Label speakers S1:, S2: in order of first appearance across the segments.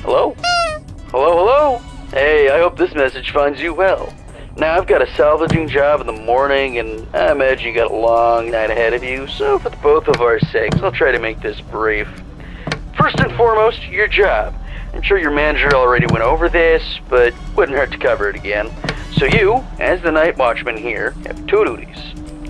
S1: Hello? Hello, hello? Hey, I hope this message finds you well. Now, I've got a salvaging job in the morning, and I imagine you got a long night ahead of you, so for the both of our sakes, I'll try to make this brief. First and foremost, your job. I'm sure your manager already went over this, but wouldn't hurt to cover it again. So you, as the night watchman here, have two duties.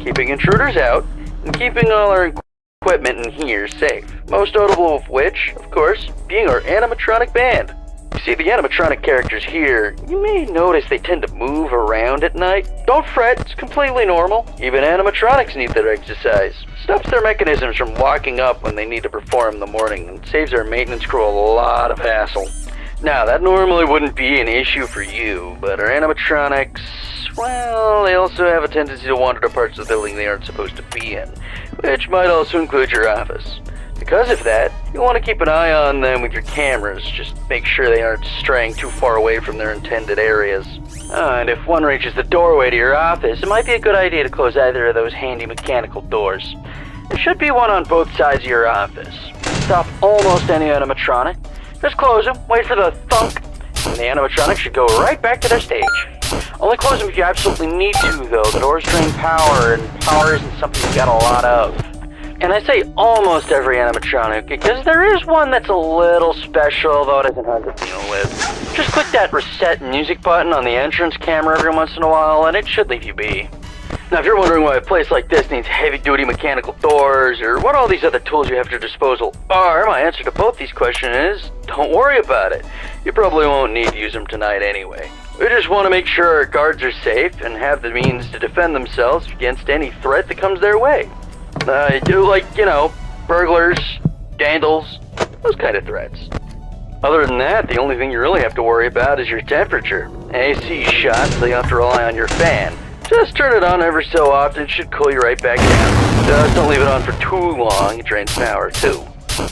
S1: Keeping intruders out, and keeping all our equipment in here safe. Most notable of which, of course, being our animatronic band. You see, the animatronic characters here, you may notice they tend to move around at night. Don't fret, it's completely normal. Even animatronics need their exercise. Stops their mechanisms from locking up when they need to perform in the morning and saves our maintenance crew a lot of hassle. Now, that normally wouldn't be an issue for you, but our animatronics, well, they also have a tendency to wander to parts of the building they aren't supposed to be in, which might also include your office. Because of that, you'll want to keep an eye on them with your cameras, just make sure they aren't straying too far away from their intended areas. And if one reaches the doorway to your office, it might be a good idea to close either of those handy mechanical doors. There should be one on both sides of your office. Stop almost any animatronic. Just close them, wait for the thunk, and the animatronic should go right back to their stage. Only close them if you absolutely need to, though. The doors drain power, and power isn't something you got a lot of. And I say almost every animatronic, because there is one that's a little special, though it isn't hard to deal with. Just click that reset music button on the entrance camera every once in a while, and it should leave you be. Now, if you're wondering why a place like this needs heavy-duty mechanical doors, or what all these other tools you have at your disposal are, my answer to both these questions is, don't worry about it. You probably won't need to use them tonight anyway. We just want to make sure our guards are safe and have the means to defend themselves against any threat that comes their way. Burglars, vandals, those kind of threats. Other than that, the only thing you really have to worry about is your temperature. AC shot, so you have to rely on your fan. Just turn it on every so often, it should cool you right back down. Just don't leave it on for too long, it drains power too.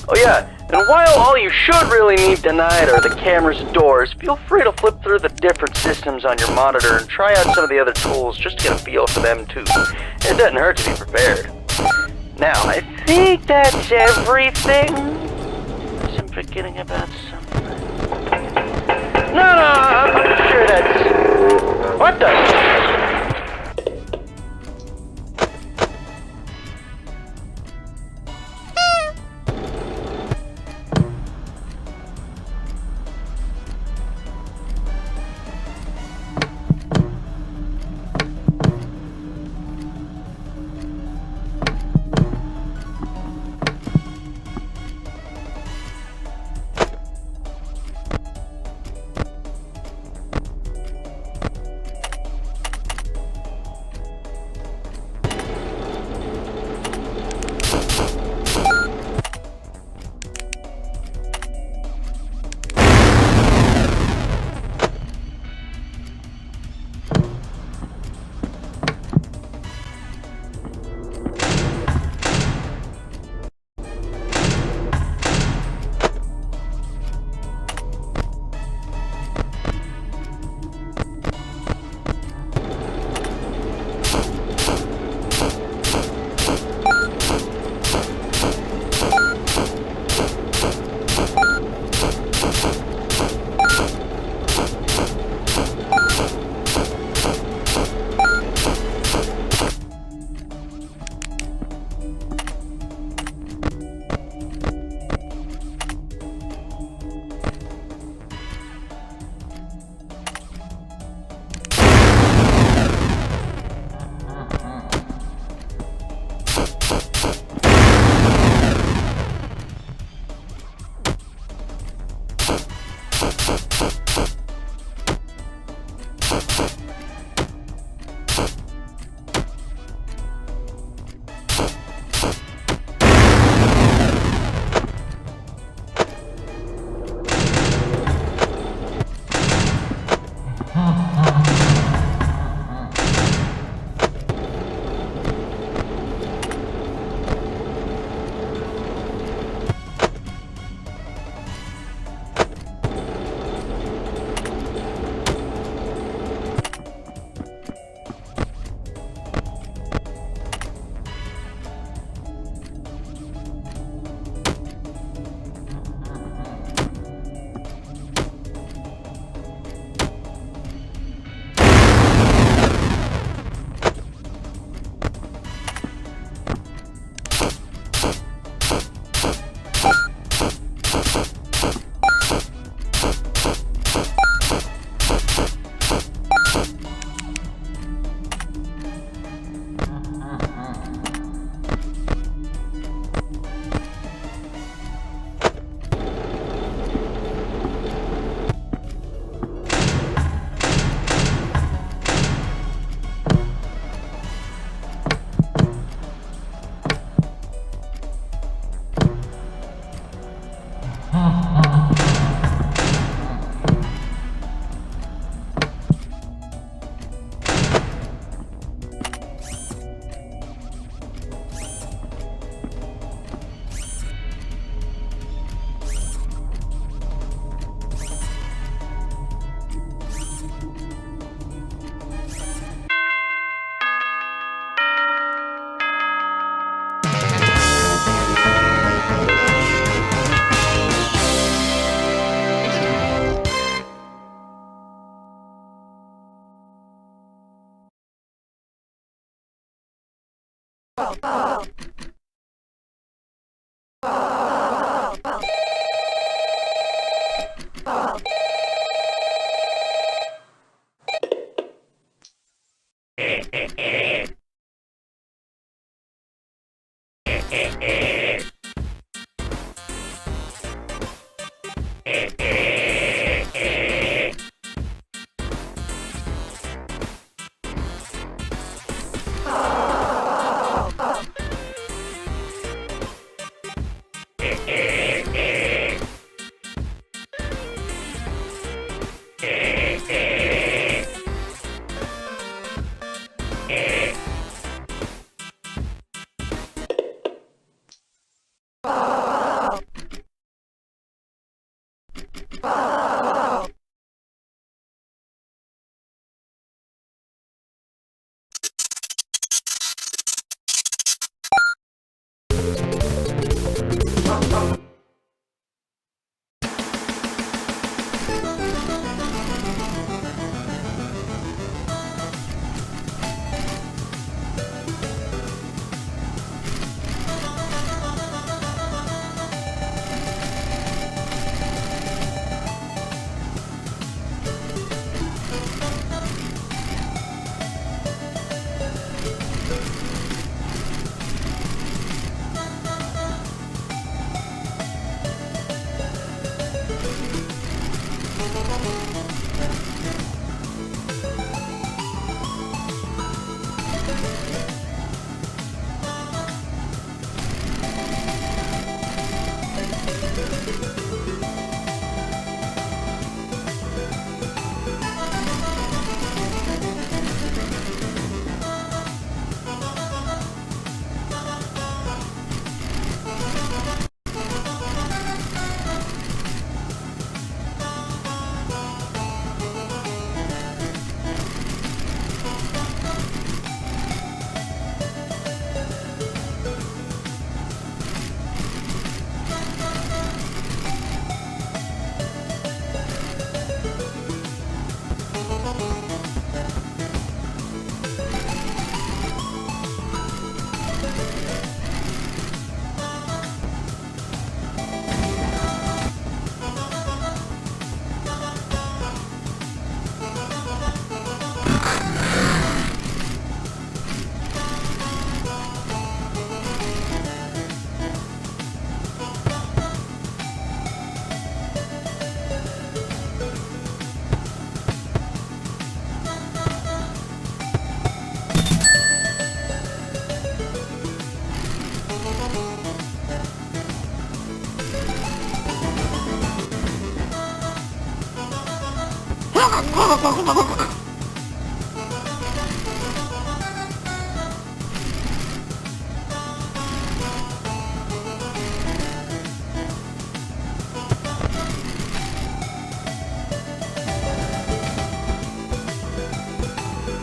S1: Oh yeah, and while all you should really need tonight are the cameras and doors, feel free to flip through the different systems on your monitor and try out some of the other tools just to get a feel for them too. It doesn't hurt to be prepared. Now, I think that's everything. I'm forgetting about something. No, I'm sure that's... What the...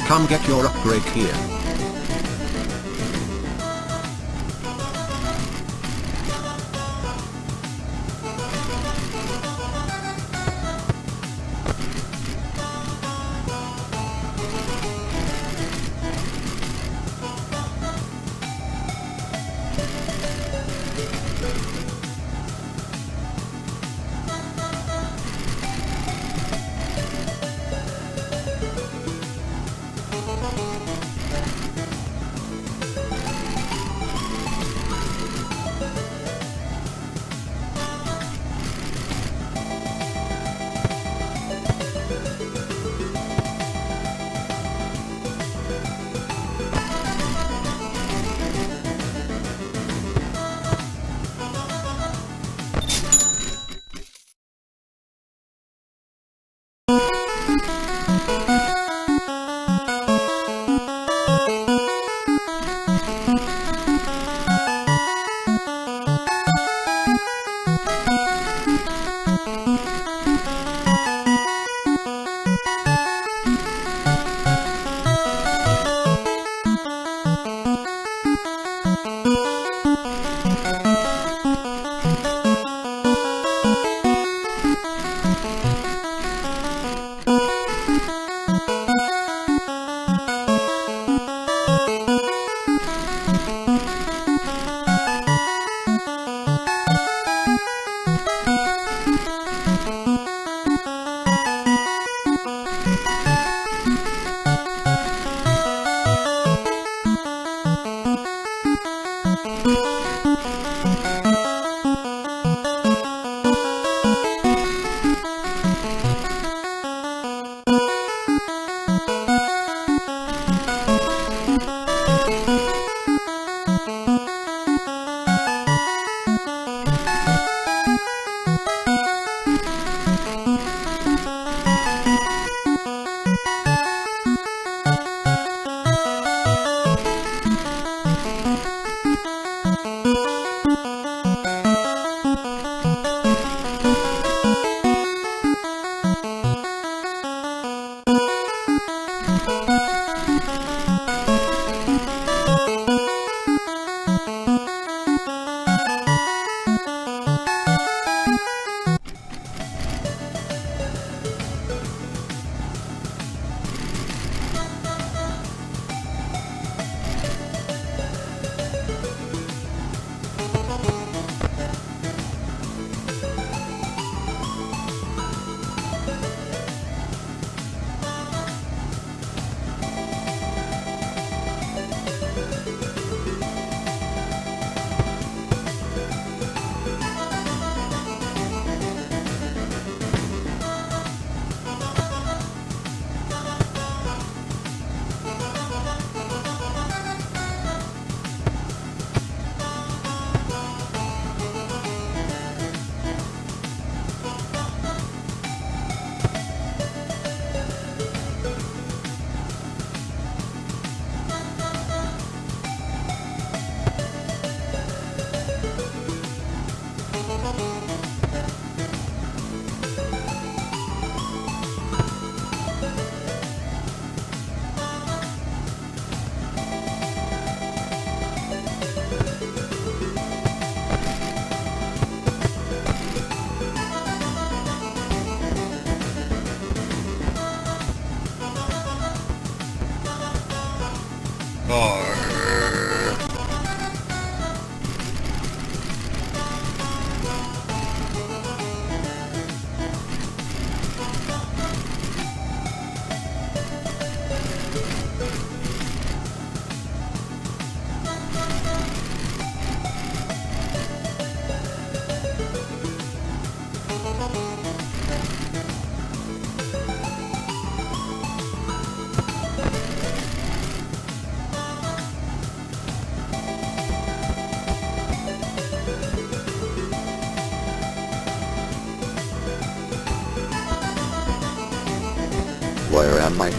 S2: Come get your upgrade here. Where am I?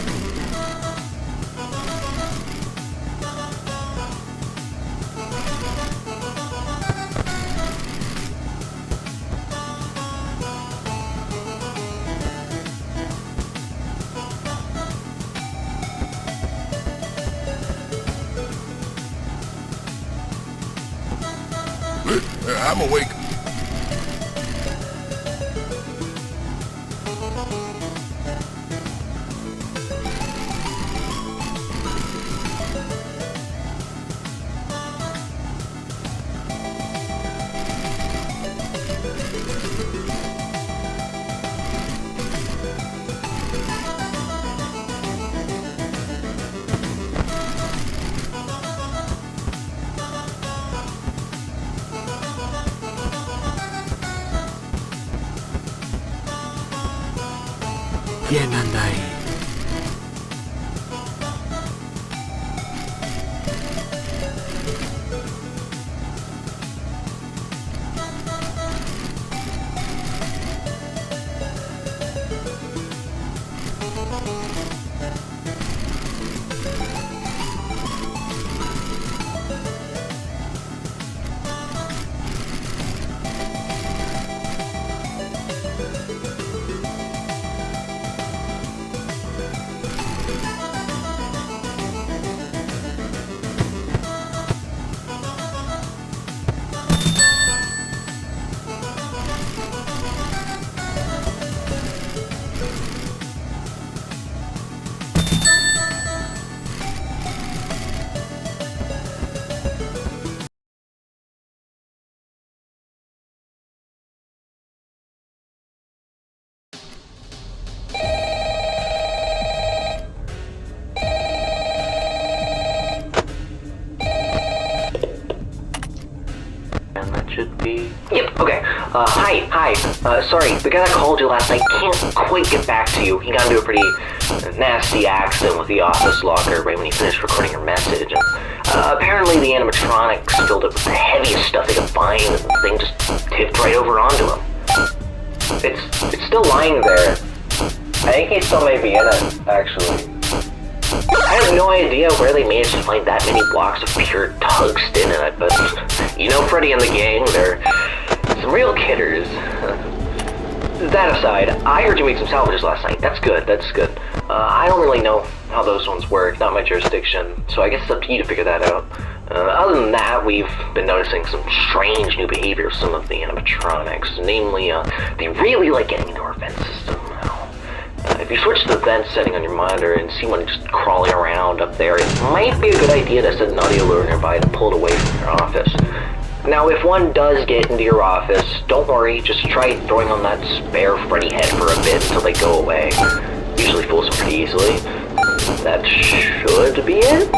S3: I'm awake.
S2: Yan nanday.
S1: Should be.
S4: Yep, okay. Hi. Sorry, the guy that called you last night can't quite get back to you. He got into a pretty nasty accident with the office locker right when he finished recording your message. And, apparently the animatronics filled it with the heaviest stuff they could find, and the thing just tipped right over onto him. It's still lying there. I think he still may be in it, actually. I have no idea where they managed to find that many blocks of pure tungsten in it, but you know Freddy and the gang, they're some real kidders. That aside, I heard you made some salvages last night. That's good. I don't really know how those ones work, not my jurisdiction, so I guess it's up to you to figure that out. Other than that, we've been noticing some strange new behavior of some of the animatronics, namely, they really like getting into our vent system. If you switch to the vent setting on your monitor and see one just crawling around up there, it might be a good idea to set an audio lure nearby and pull it away from your office. Now, if one does get into your office, don't worry, just try throwing on that spare Freddy head for a bit until they go away. Usually fools them pretty easily. That should be it.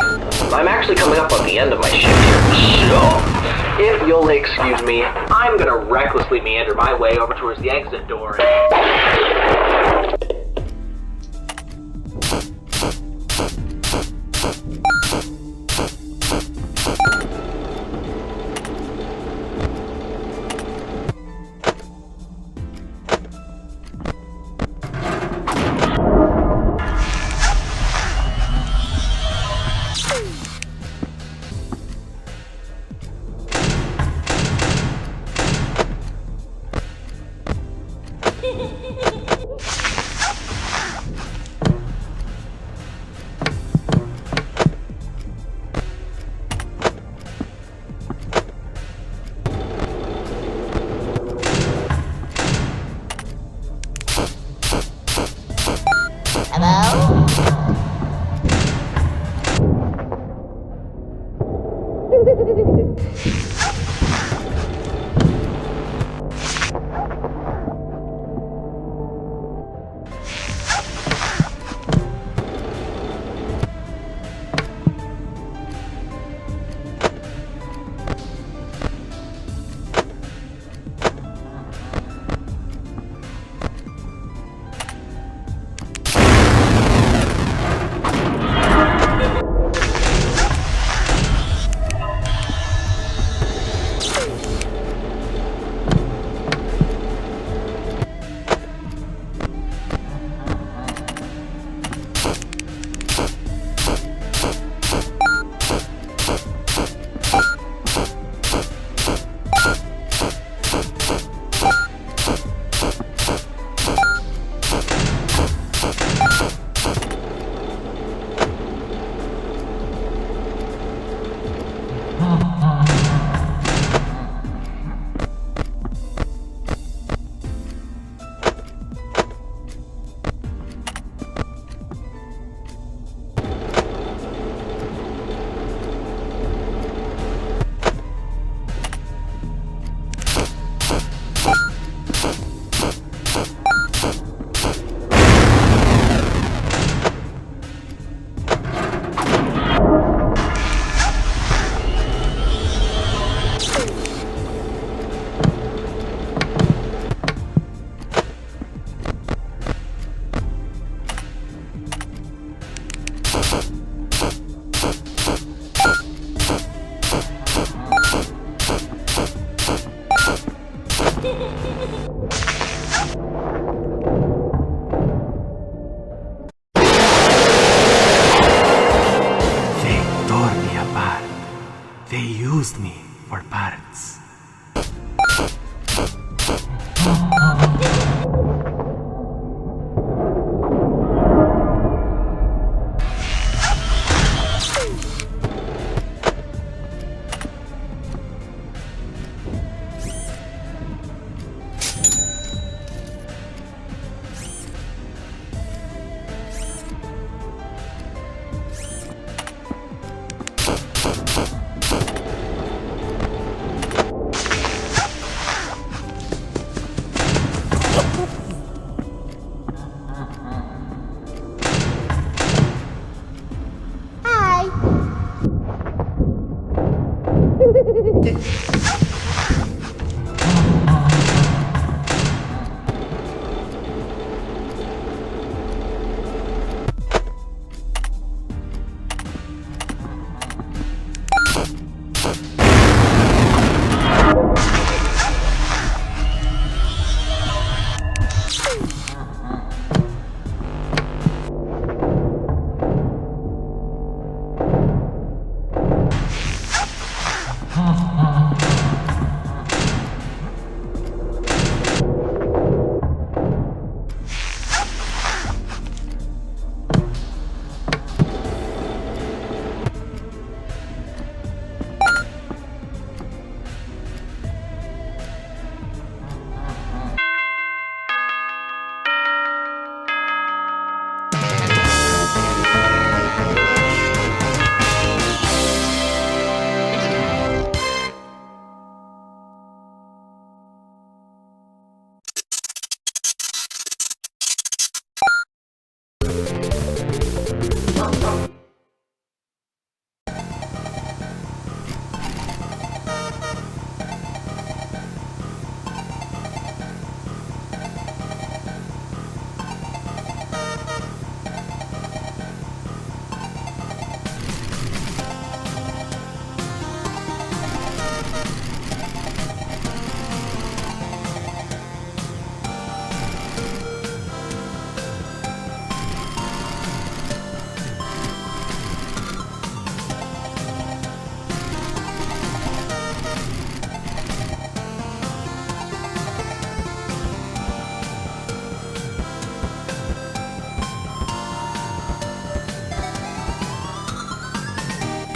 S4: I'm actually coming up on the end of my shift here, so if you'll excuse me, I'm gonna recklessly meander my way over towards the exit door.
S3: They tore me apart. They used me for parts.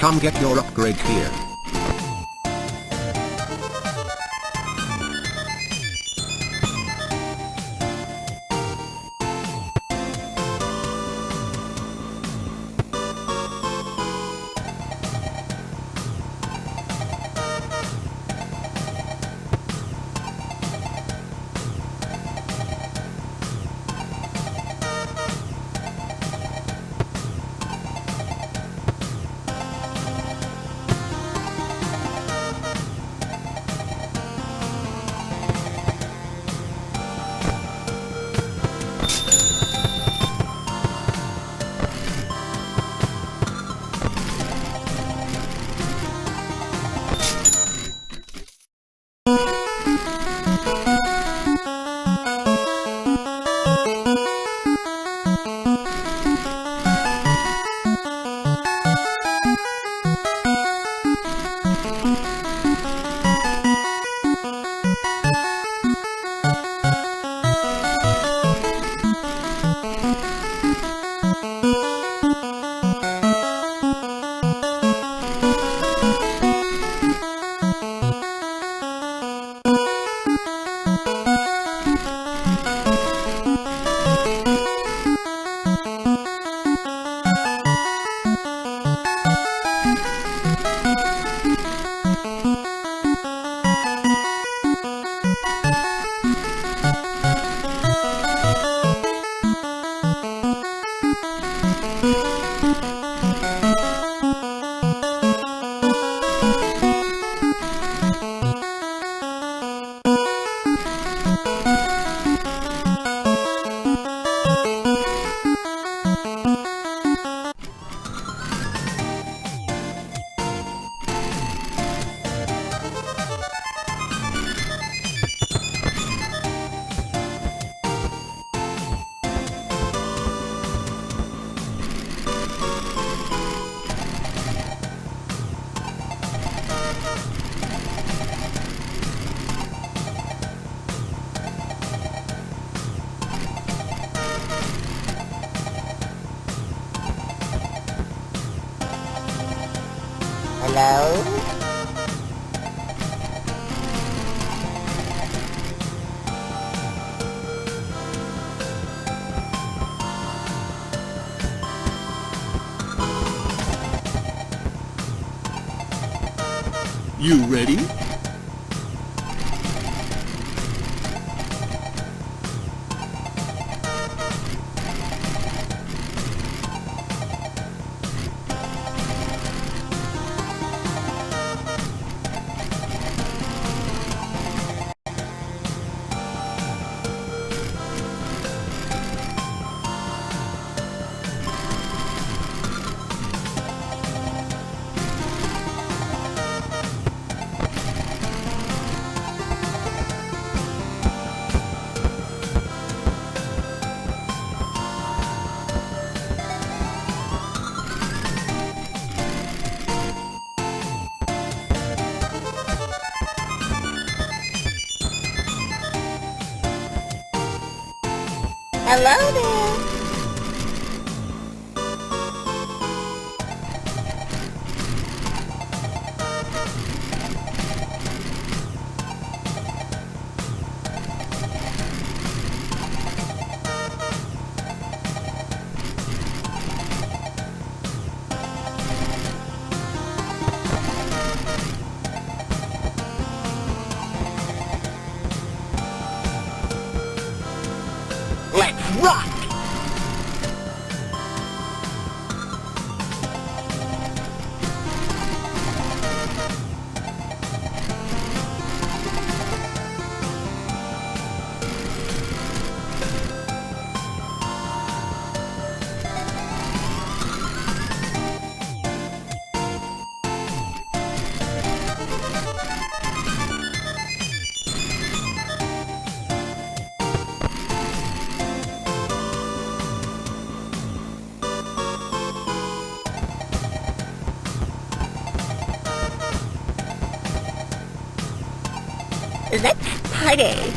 S2: Come get your upgrade here.
S5: Hello?
S2: You ready?
S5: Hello there.
S2: Let's rock!
S5: Let's party.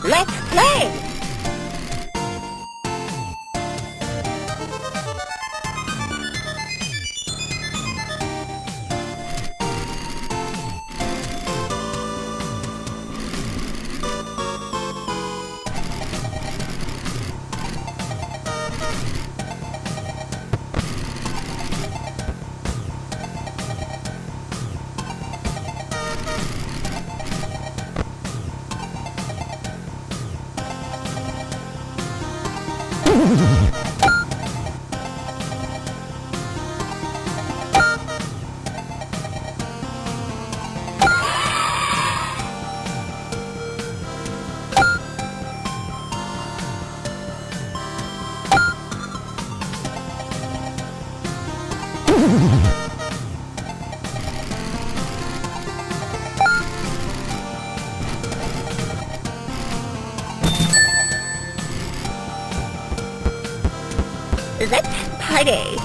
S5: Let's play! Let's party!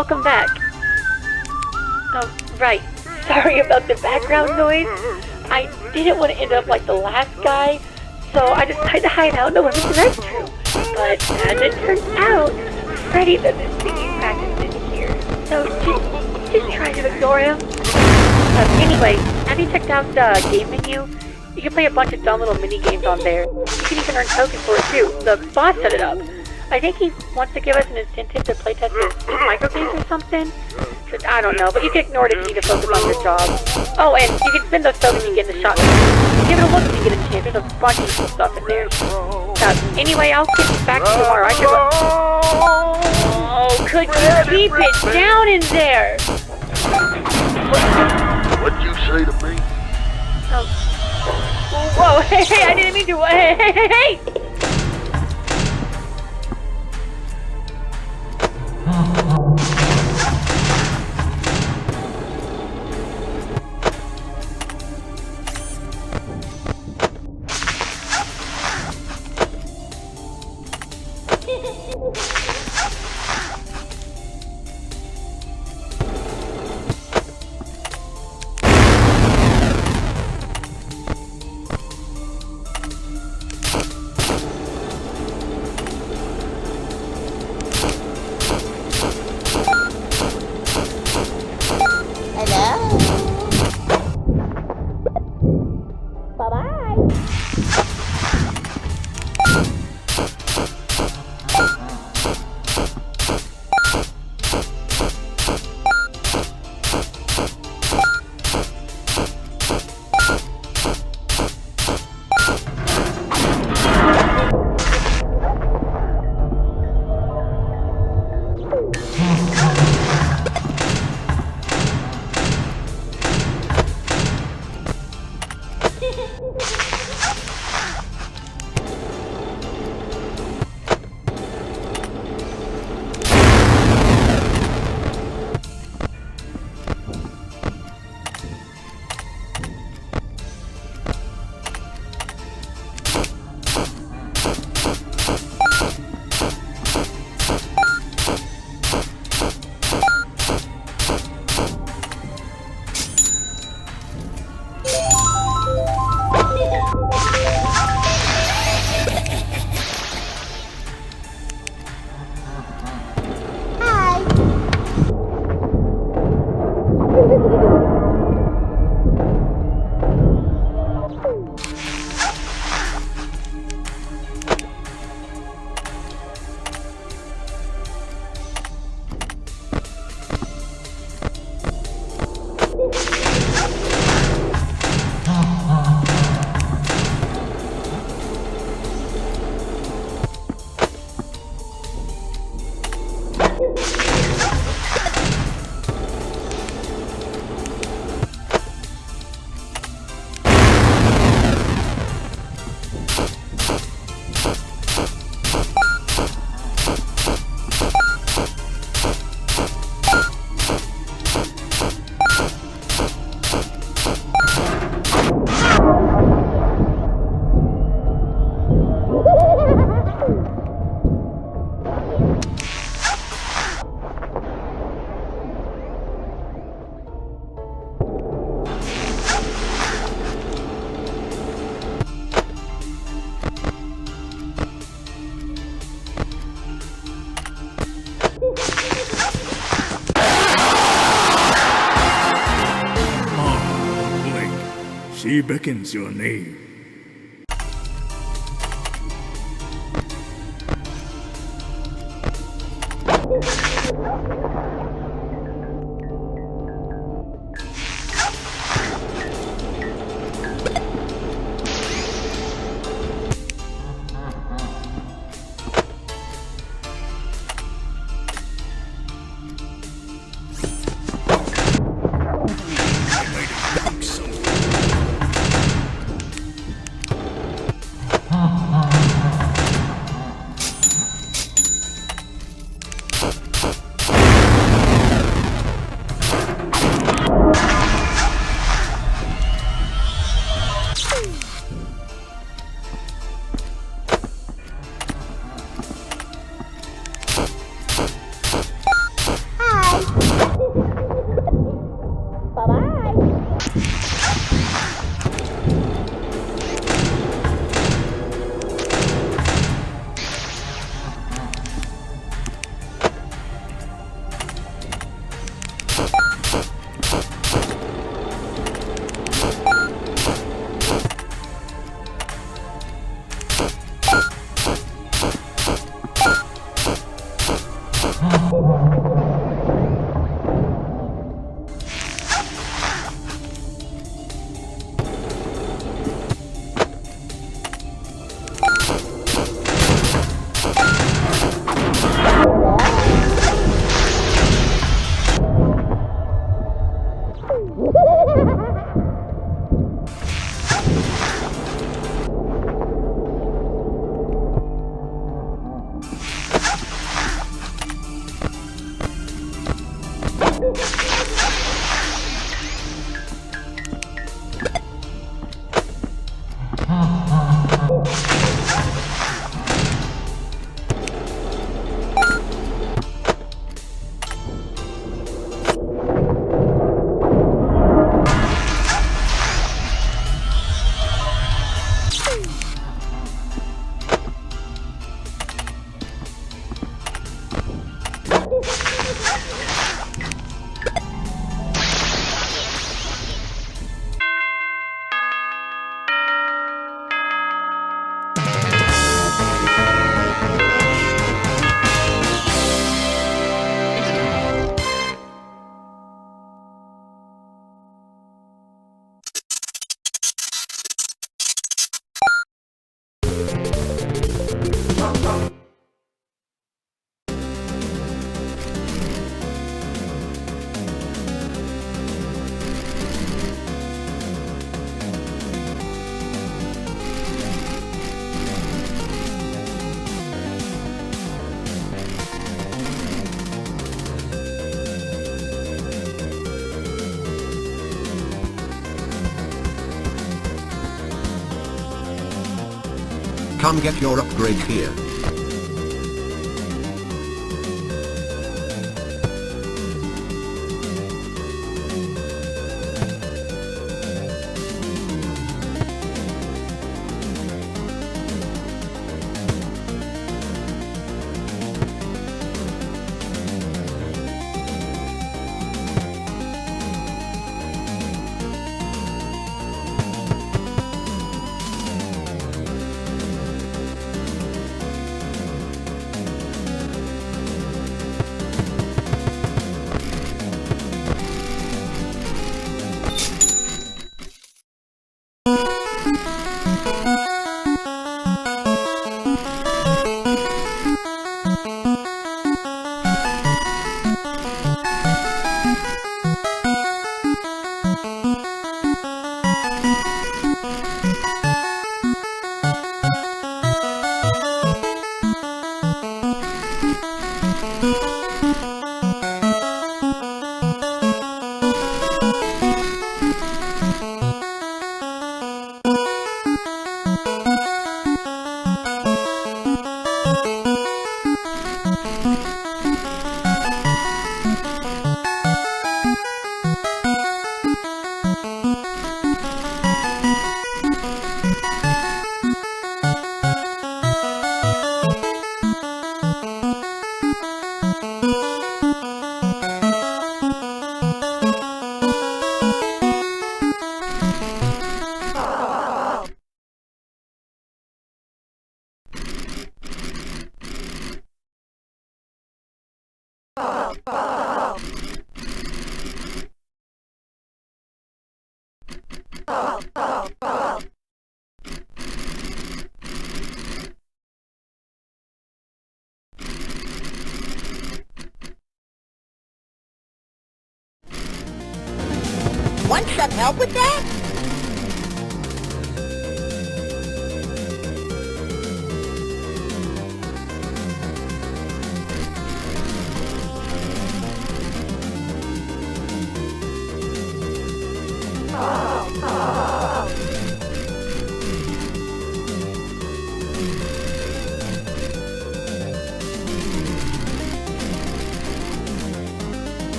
S6: welcome back. Oh, right. Sorry about the background noise. I didn't want to end up like the last guy, so I decided to hide out in the women's restroom. But as it turns out, Freddy does his singing practice in here, so just try to ignore him. Anyway, have you checked out the game menu? You can play a bunch of dumb little mini games on there. You can even earn tokens for it too. The boss set it up. I think he wants to give us an incentive to playtest his micro games or something. I don't know, but you can ignore it if you need to focus on your job. Oh, and you can spend those tokens you get in the shop. Give it a look if you get a chance. There's a bunch of useful stuff in there. Anyway, I'll get back to you tomorrow. I should Oh, could you keep it down in there?
S1: What'd you say to me?
S6: Whoa, hey, I didn't mean to. Hey!
S7: She beckons your name.
S8: Come get your upgrade here.
S5: Want some help with that?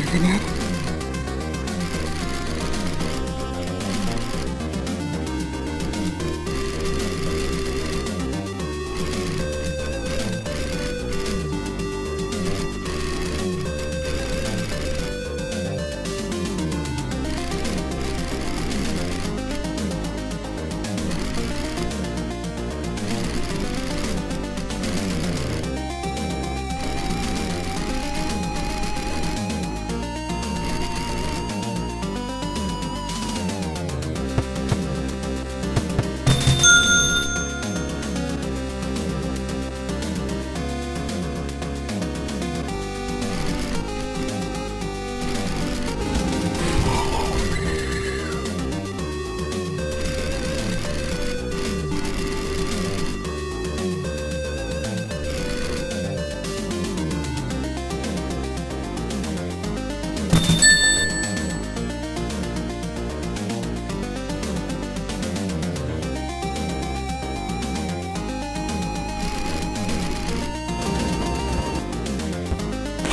S5: Isn't it?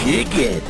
S2: Kick it.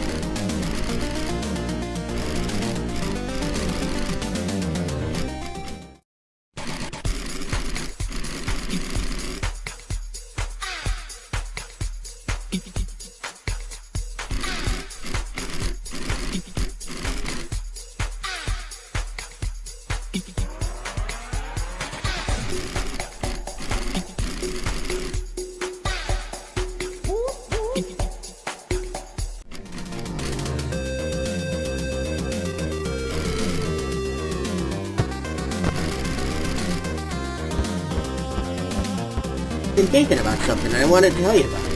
S8: Been thinking about something I want to tell you about.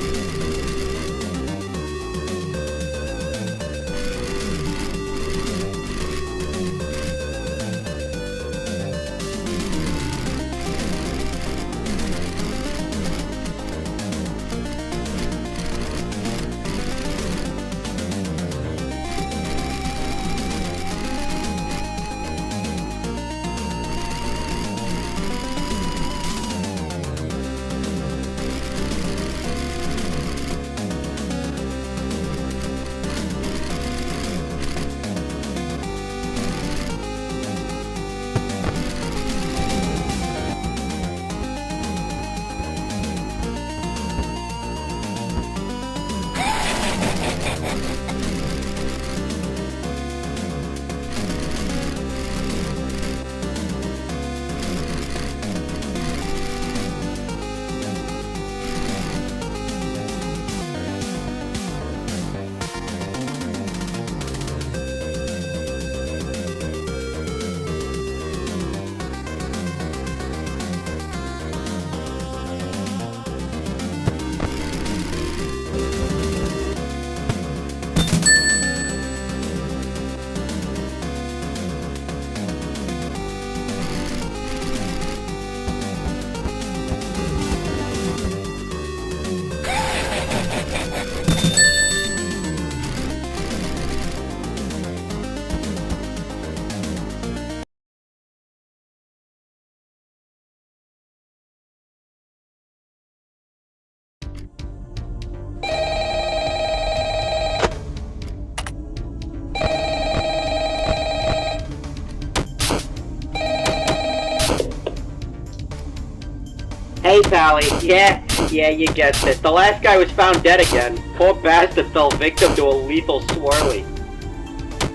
S9: Hey, Pally. Yeah, you guessed it. The last guy was found dead again. Poor bastard fell victim to a lethal swirly.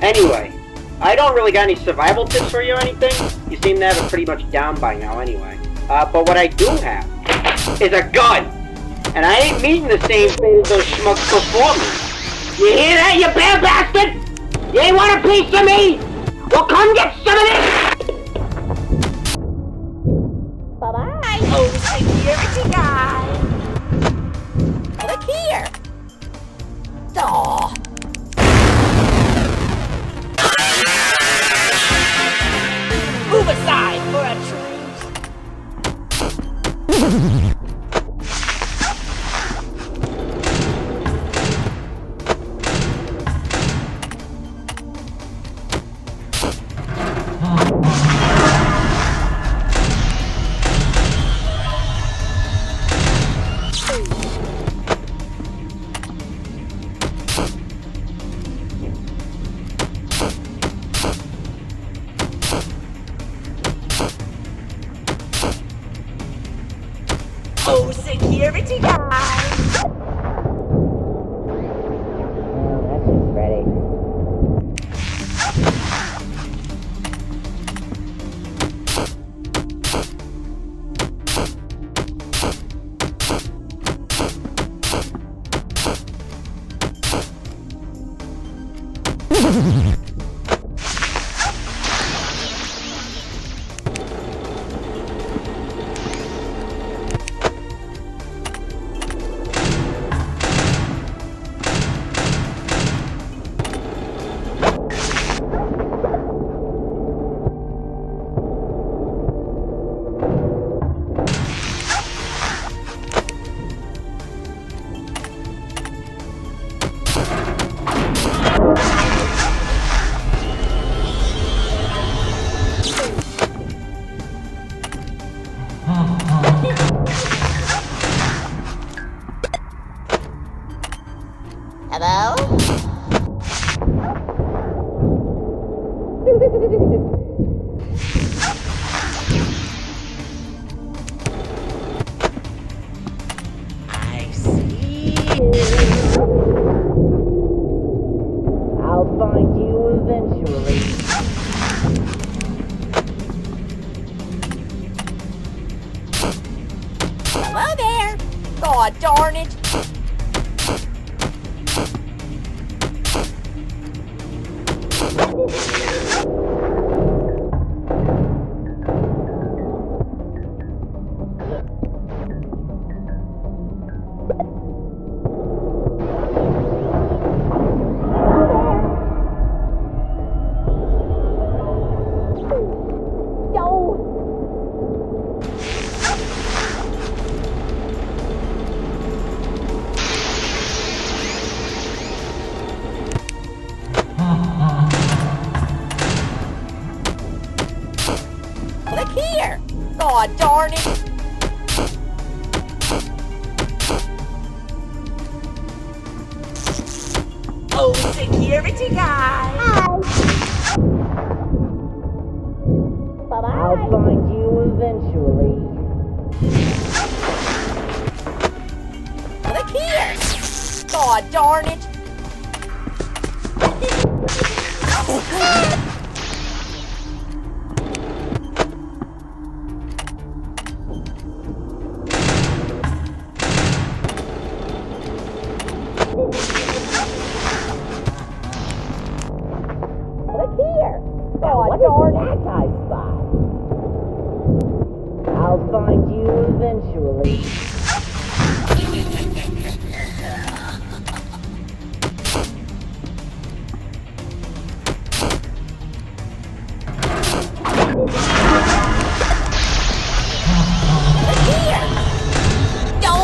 S9: Anyway, I don't really got any survival tips for you or anything. You seem to have it pretty much down by now anyway. But what I do have is a gun. And I ain't meeting the same fate as those schmucks before me. You hear that, you bad bastard? You ain't want a piece of me? Well, come get some of this!
S5: Bye-bye. Oh, security guy. Look here. Aw. Move aside for a treat. Oh, security guy!
S4: That's just Freddy.
S5: I'll find you eventually. Hello there! God darn it! Look here! God darn it! Oh, security guy! Hi! Bye-bye! I'll find you eventually. Look here! God darn it! Look here! God darn it! That I spot? I'll find you eventually. Look here! No!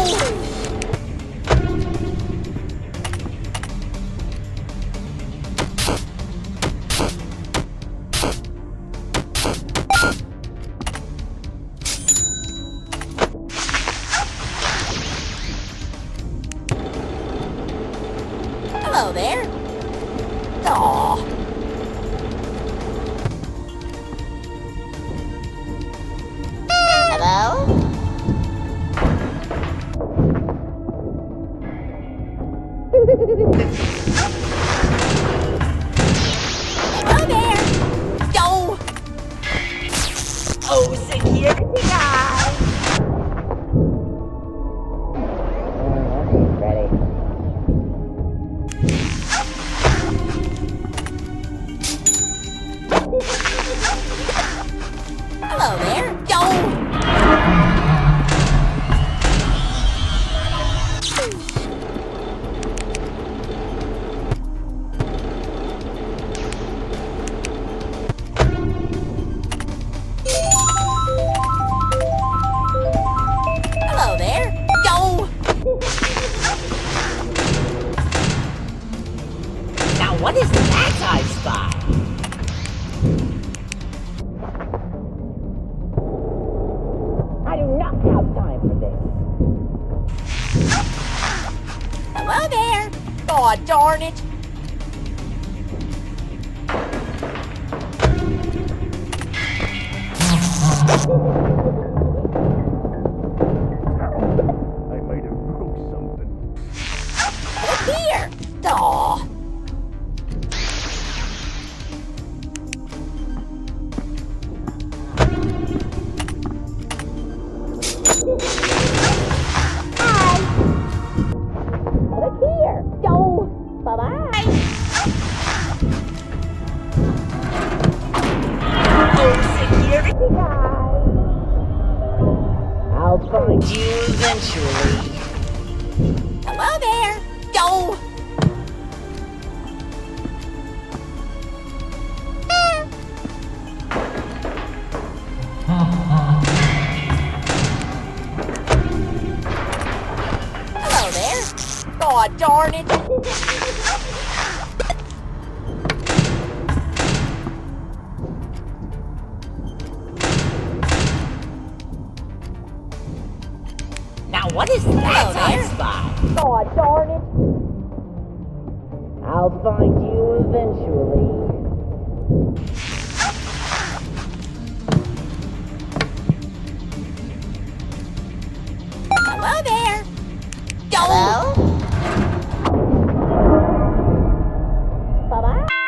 S5: Hello there. Aw. Hello? Hello there. Yo. Oh, security guy. Freddy. Hello there. Yo. Hello there. Yo. Now what is that I spy? I do not have time for this. Hello there. God darn it.
S7: I might have broke something.
S5: Look here. Aw. Hi. Look here. Yo. Bye-bye. Oh, security guy. I'll find you eventually. Hello there. Yo. Hello there. God darn it. Now what is that I spy? God darn it. I'll find you eventually. Hello there. Hello? Bye-bye.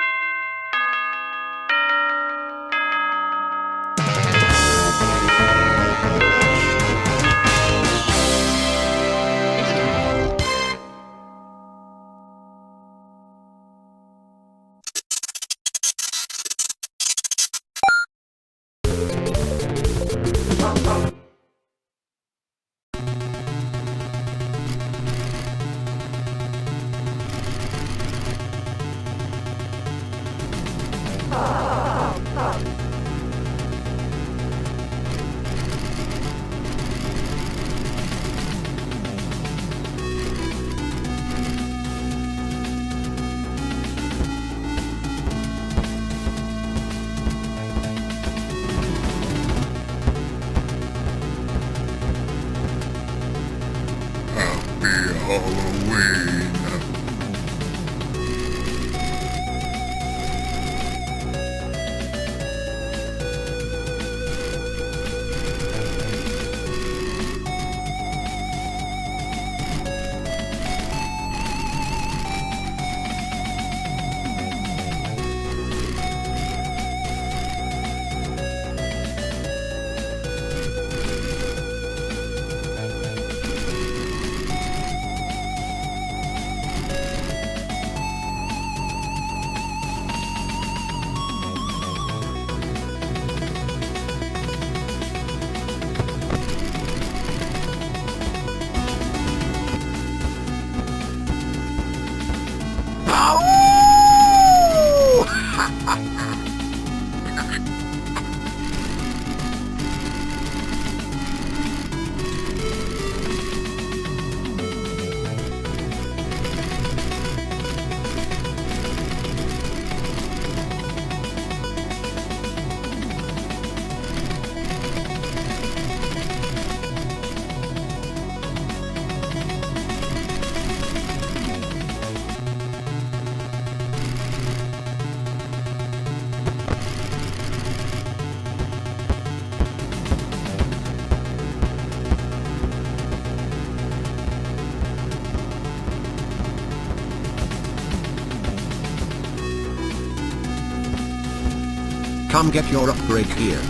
S10: Come get your upgrade here.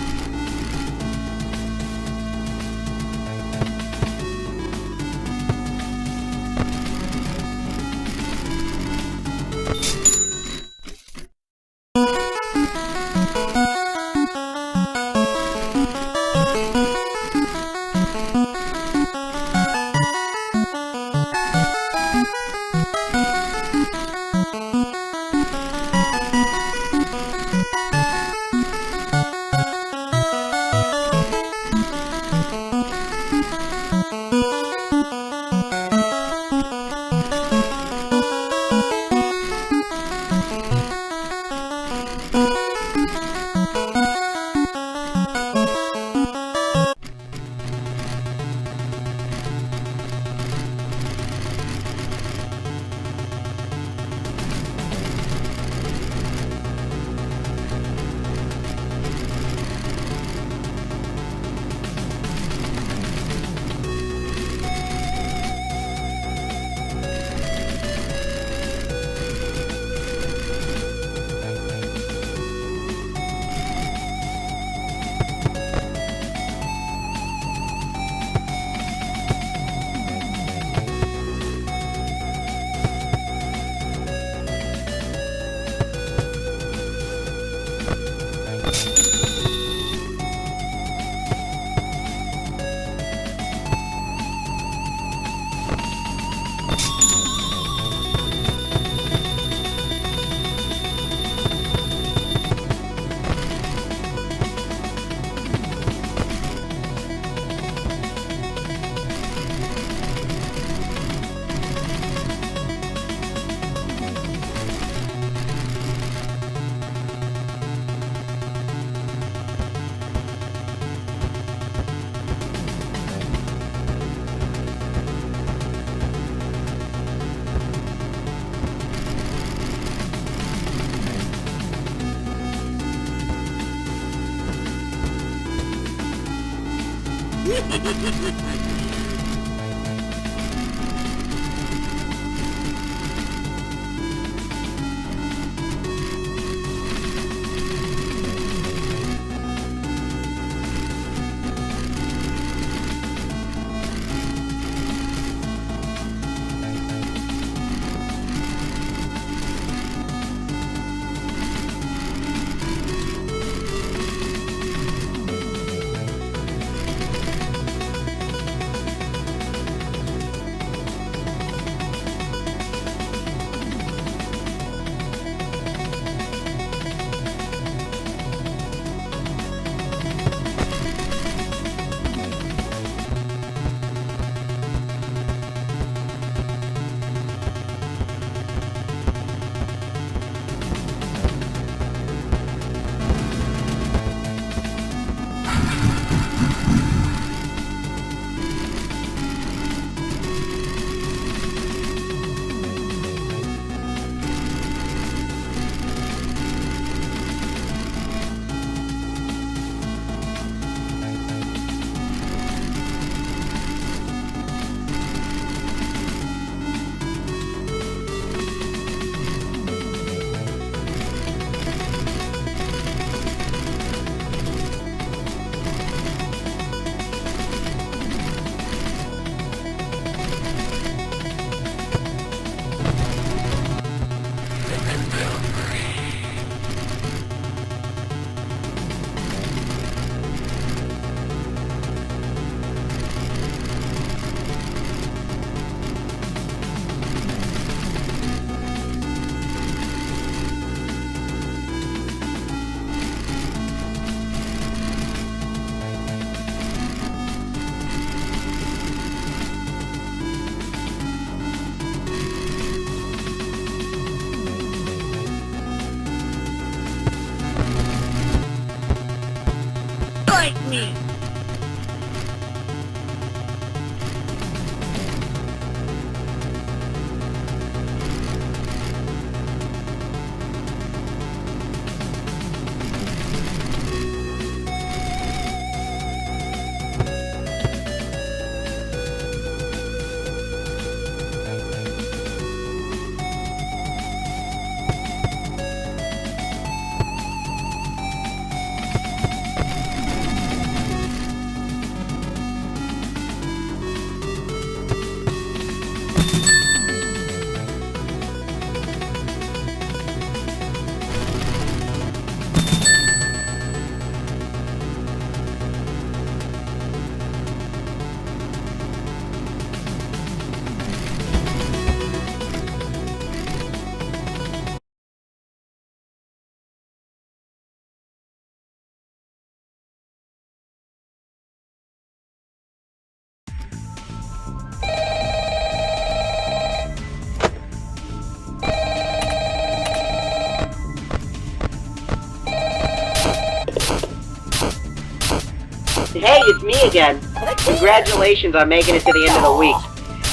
S9: Hey, it's me again. Congratulations on making it to the end of the week.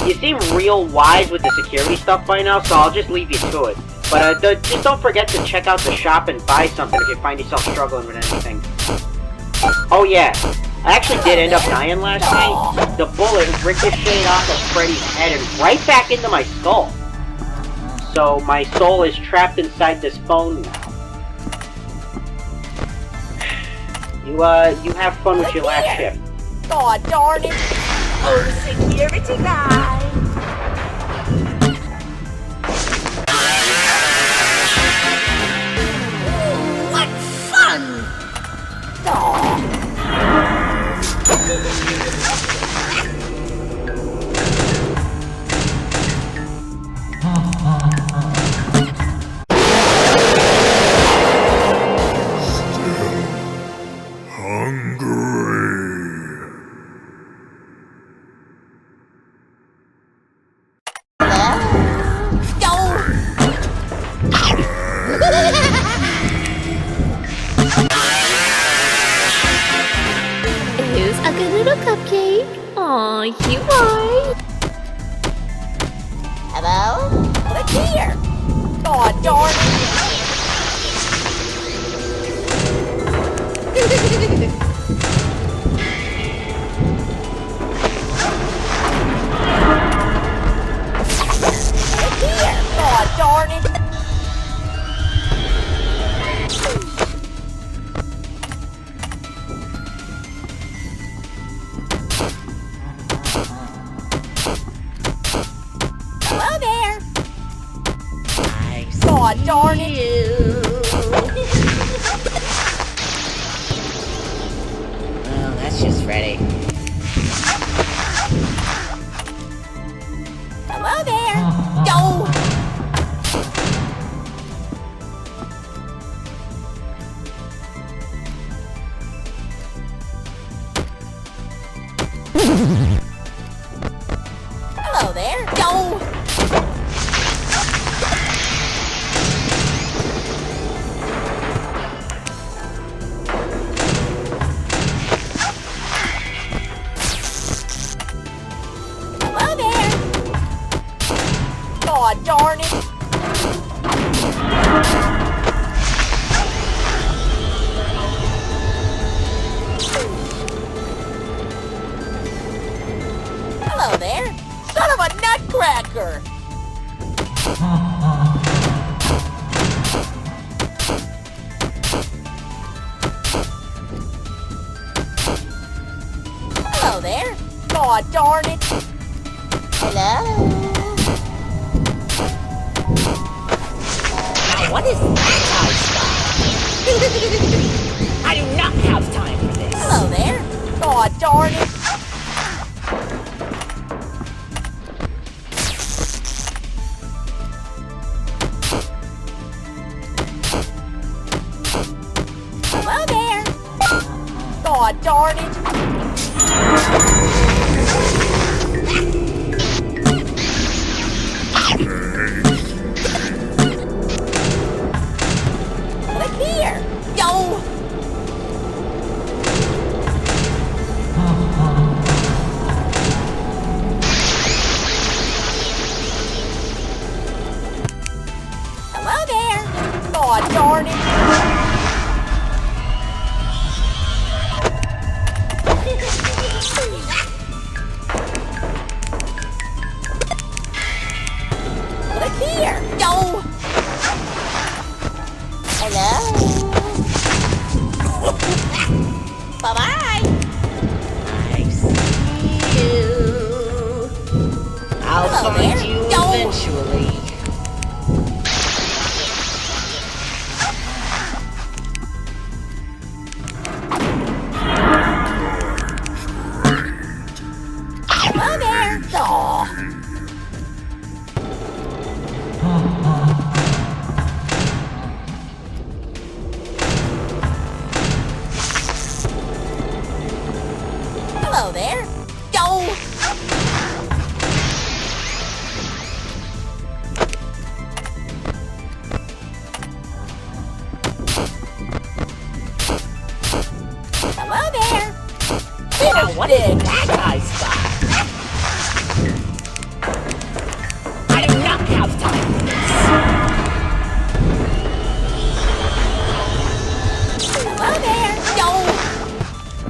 S9: You seem real wise with the security stuff by now, so I'll just leave you to it. But just don't forget to check out the shop and buy something if you find yourself struggling with anything. Oh yeah, I actually did end up dying last night. The bullet ricocheted off of Freddy's head and right back into my skull. So my soul is trapped inside this phone now. You have fun with your last shift.
S5: God darn it! Oh, security guy! What fun!
S6: Who's a good little cupcake? Aw, you are.
S5: Hello? Look here! God darn it! Look here! God darn it! Hello there! God darn it!
S2: Oh, that's just Freddy.
S5: Hello there! No! Hello there! No! Hello there! God darn it! Hello there! Son of a nutcracker! Hello there! God darn it! Hello? Now what is that I do not have time for this!
S6: Hello there. God darn it.
S5: Hello there! God darn it! Look here! Yo! Hello there! God darn it! Look here! Yo! Hello? Bye-bye!
S2: I see you. I'll
S5: Hello
S2: find
S5: there.
S2: you
S5: No.
S2: eventually.
S5: Hello there! Aw. Now what is that I spot? I do not have time for this. Hello there. Yo.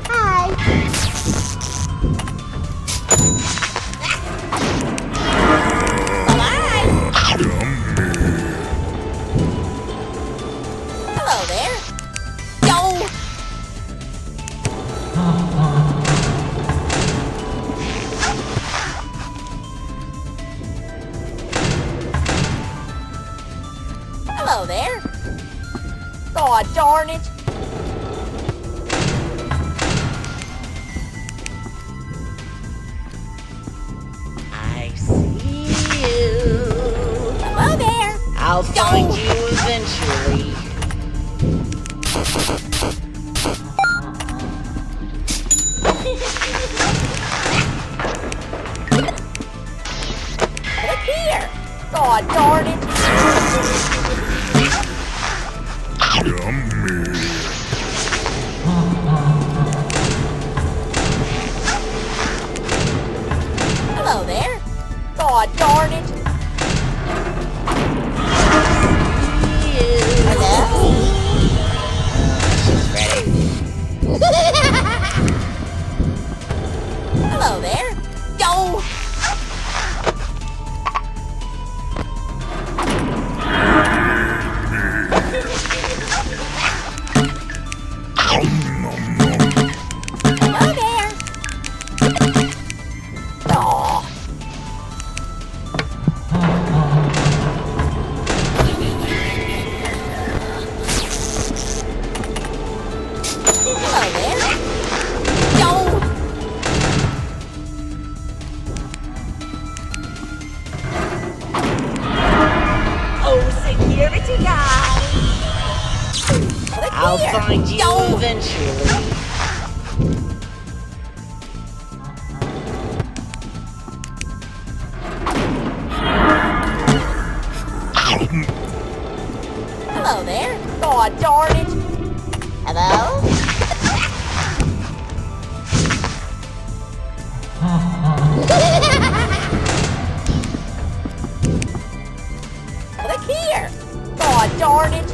S5: Hi. Bye-bye. Hello there. Yo. Hello there. God darn it.
S2: I see you.
S5: Hello there.
S2: I'll find you eventually.
S5: Look here. God darn it. Hello there. God darn it. Hello?
S2: That's just Freddy.
S5: Hello there. Yo. Hello there. Aw. Hello there. Yo.
S2: Oh, security guy.
S5: Look
S2: I'll
S5: here.
S2: find you
S5: Yo.
S2: eventually.
S5: Hello there. God darn it.
S2: Hello?
S5: Look here. God darn it.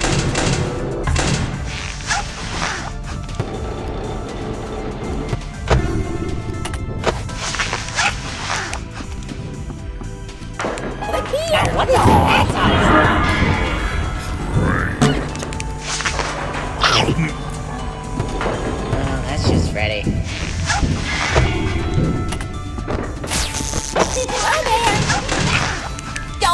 S5: Look here. What is that?
S2: Oh, that's just Freddy.
S5: Hello there. Yo.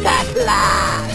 S5: Cutlass!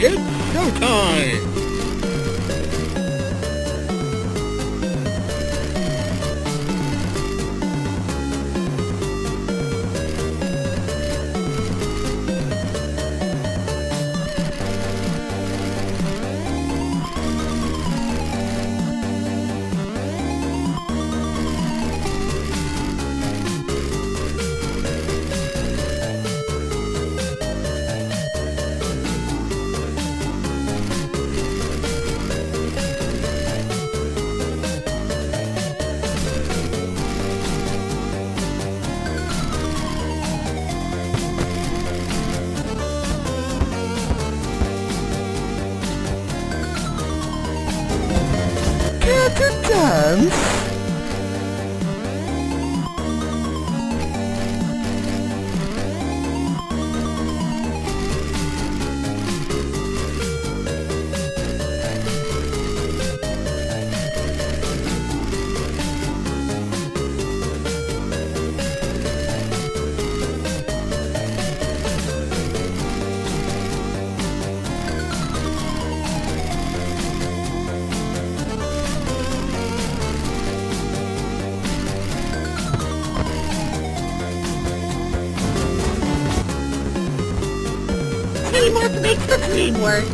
S8: It's showtime!
S5: Dance? Teamwork makes the dream work.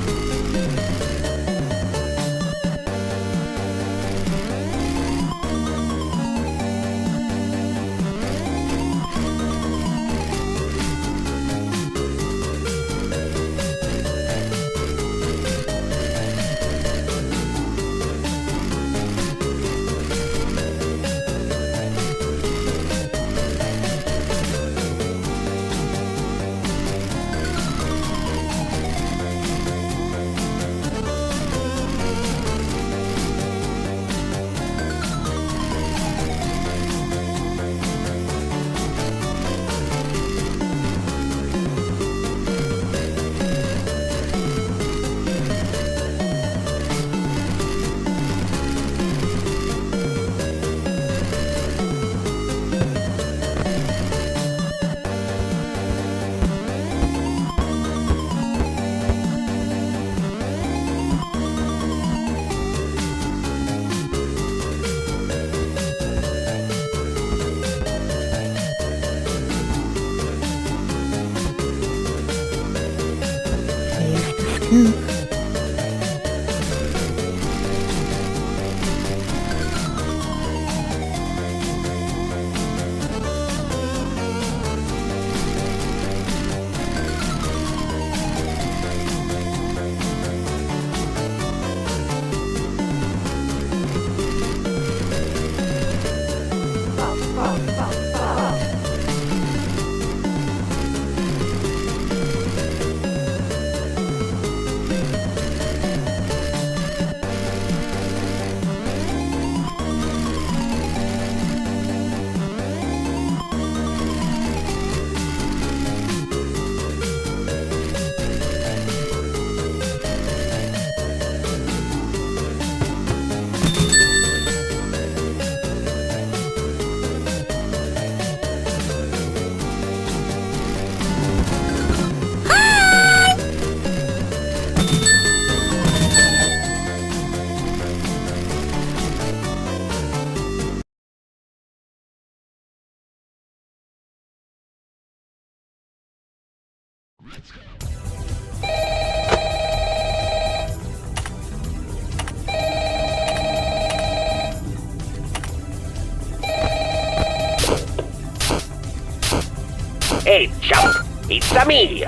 S10: Hey, Jump, it's me,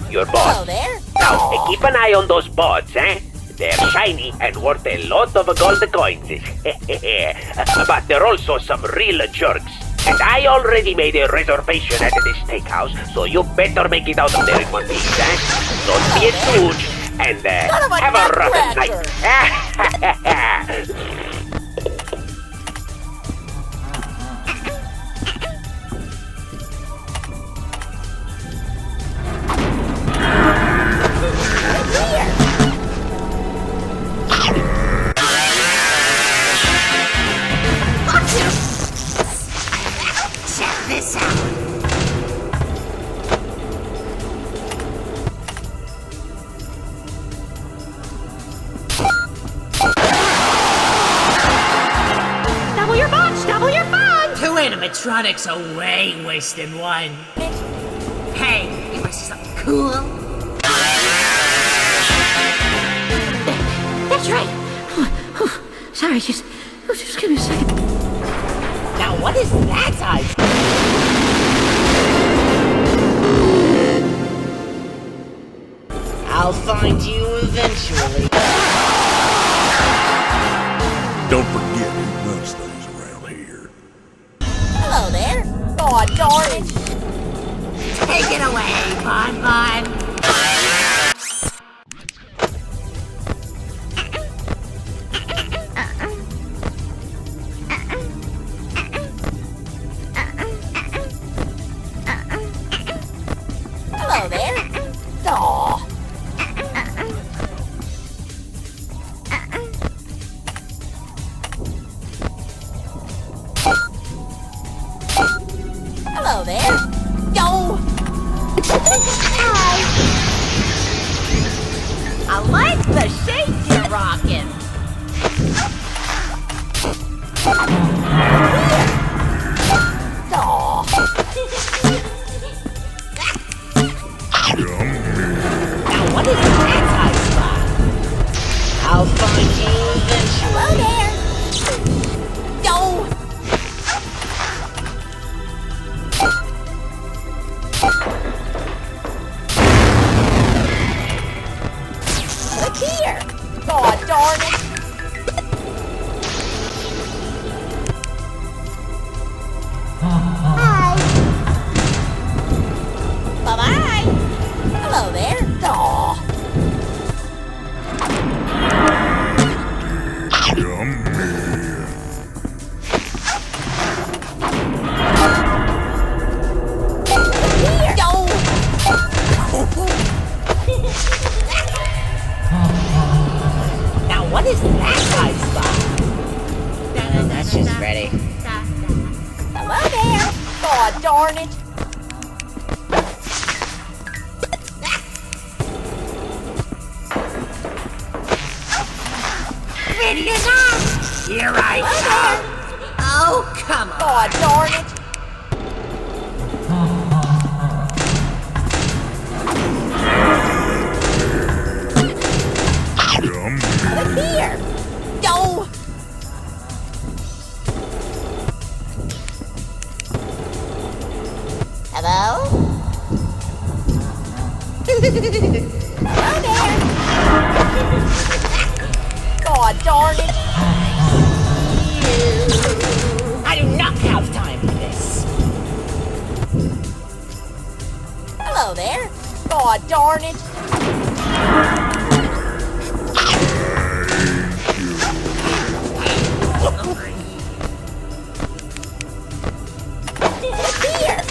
S10: your boss.
S2: Hello there.
S10: Now, keep an eye on those bots, eh? They're shiny and worth a lot of gold coins. But they're also some real jerks. And I already made a reservation at this steakhouse, so you better make it out of there in one piece, eh? Don't be a stooge, and have a rotten night.
S2: This out.
S5: Double your bunch, double your fun!
S11: Two animatronics are way worse than one. Hey, you want something cool?
S5: That's right. Sorry, just give me a second.
S2: Now what is that I... I'll find you eventually.
S7: Don't forget who runs things around here.
S2: Hello there. God darn it.
S11: Take it away, Bon Bon.
S2: Hello there. Aw. Hello there. Yo. Hi.
S5: I like the shape you're rocking.
S2: Aw.
S5: Now what is that high spot?
S2: I'll find you eventually. Hello there. Yo. Look here. God darn it. Hi. Bye-bye. Hello there. Aw. Here. Yo.
S5: Now what is that high spot?
S2: That's just Freddy. Hello there. God darn it.
S11: Ready or not, here I come. Oh, come on.
S2: God darn it. Look here. Yo. Hello? Hello there. God darn it.
S5: I do not have time for this.
S2: Hello there. God darn it. Look here.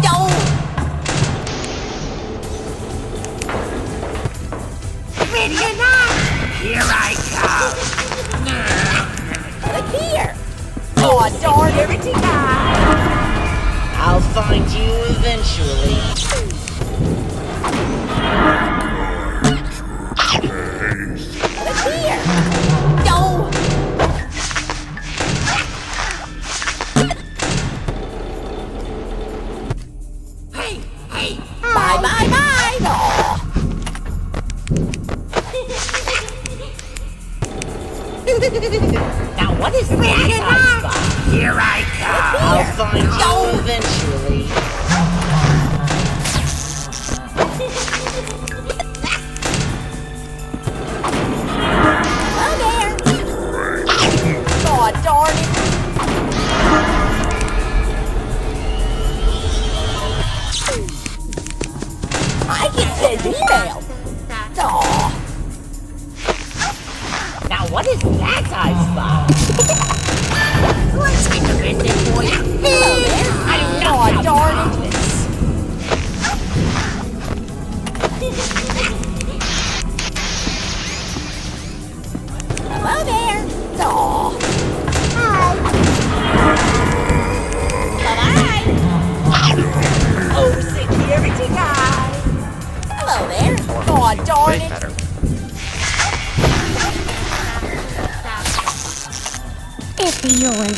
S2: Yo.
S11: Ready or not, here I come.
S2: Look here. God darn it. I'll find you eventually.
S5: Eventually.
S2: Hello there. God darn it. I get sent email. Aw.
S5: Now what is that I spot? Let's get the business for you.
S2: Hello there. God darn it. Hello there. Aw. Bye-bye.
S5: Oh, security guy.
S2: Hello there. God darn it. If you're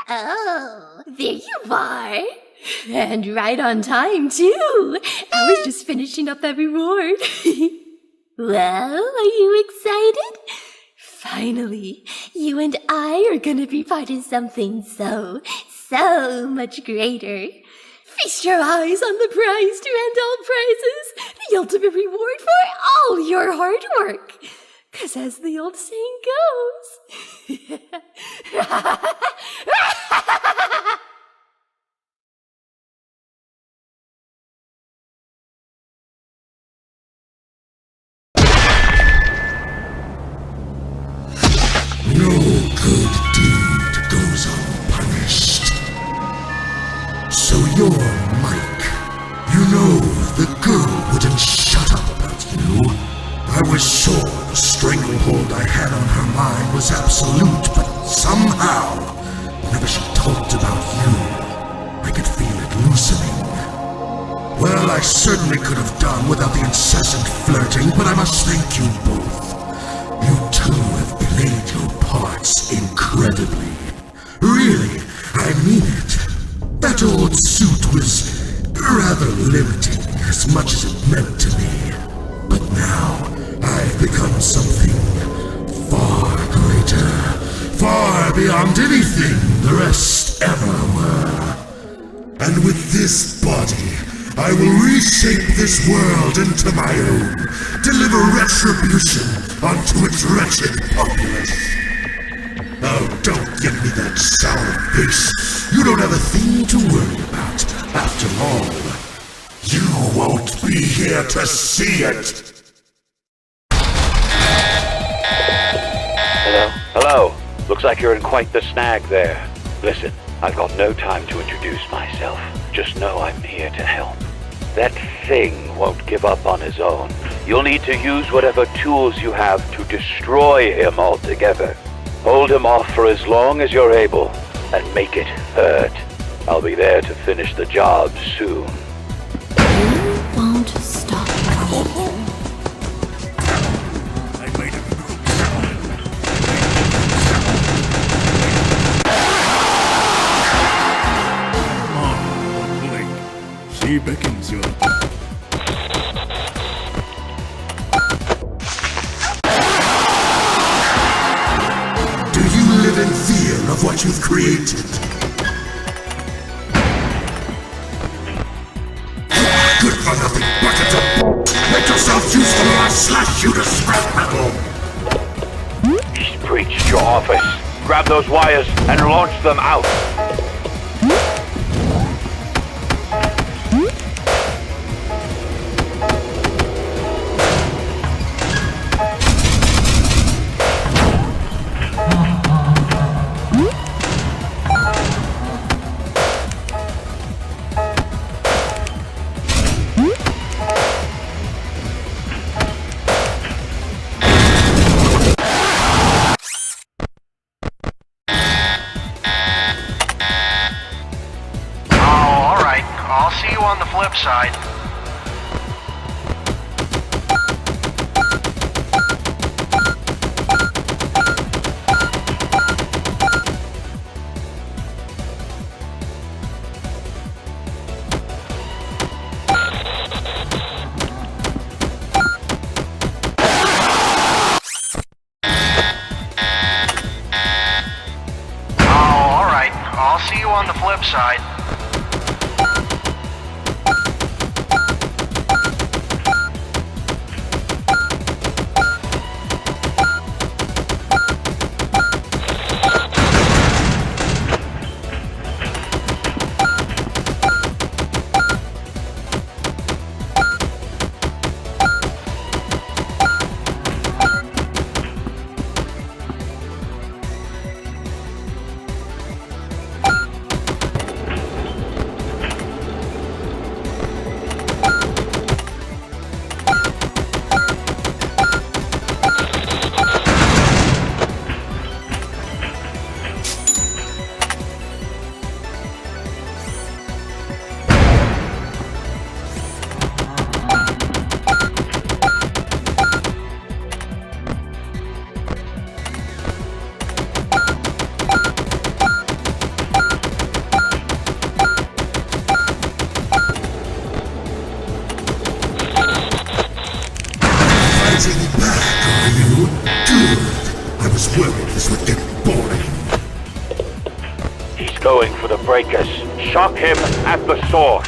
S5: Oh, there you are. And right on time, too. I was just finishing up that reward. Well, are you excited? Finally, you and I are gonna be part of something so much greater. Feast your eyes on the prize to end all prizes, the ultimate reward for all your hard work. 'Cause as the old saying goes...
S7: No good deed goes unpunished. So you're Mike. You know the girl wouldn't shut up about you. I was sure the stranglehold I had on her mind was absolute, but somehow, whenever she talked about you, I could feel it loosening. Well, I certainly could have done without the incessant flirting, but I must thank you both. You two have played your parts incredibly. Really, I mean it. That old suit was rather limiting as much as it meant to me. But now, I've become something far greater, far beyond anything the rest ever were. And with this body, I will reshape this world into my own, deliver retribution onto its wretched populace. Oh, don't give me that sour face. You don't have a thing to worry about. After all, you won't be here to see it.
S10: Hello. Looks like you're in quite the snag there. Listen, I've got no time to introduce myself. Just know I'm here to help. That thing won't give up on his own. You'll need to use whatever tools you have to destroy him altogether. Hold him off for as long as you're able, and make it hurt. I'll be there to finish the job soon.
S5: You won't stop.
S7: She beckons you. Do you live in fear of what you've created? Good for nothing bucket of... Make yourself useful or I'll slash you to scrap metal!
S10: He's breached your office. Grab those wires and launch them out.
S12: side. I'll see you on the flip side.
S10: Going for the breakers. Shock him at the source.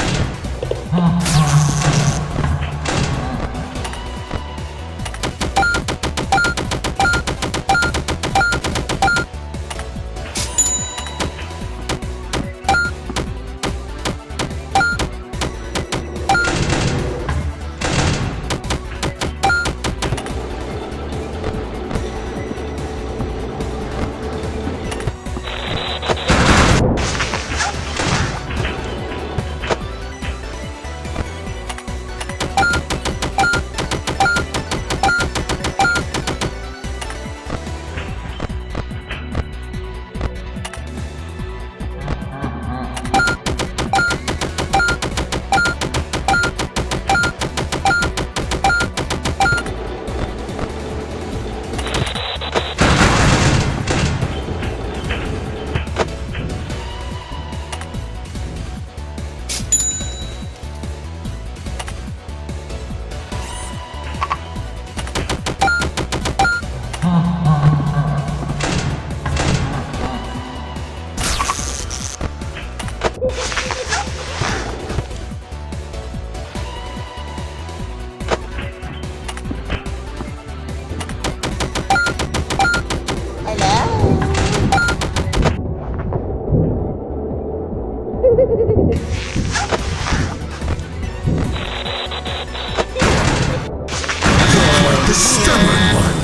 S7: The stubborn one!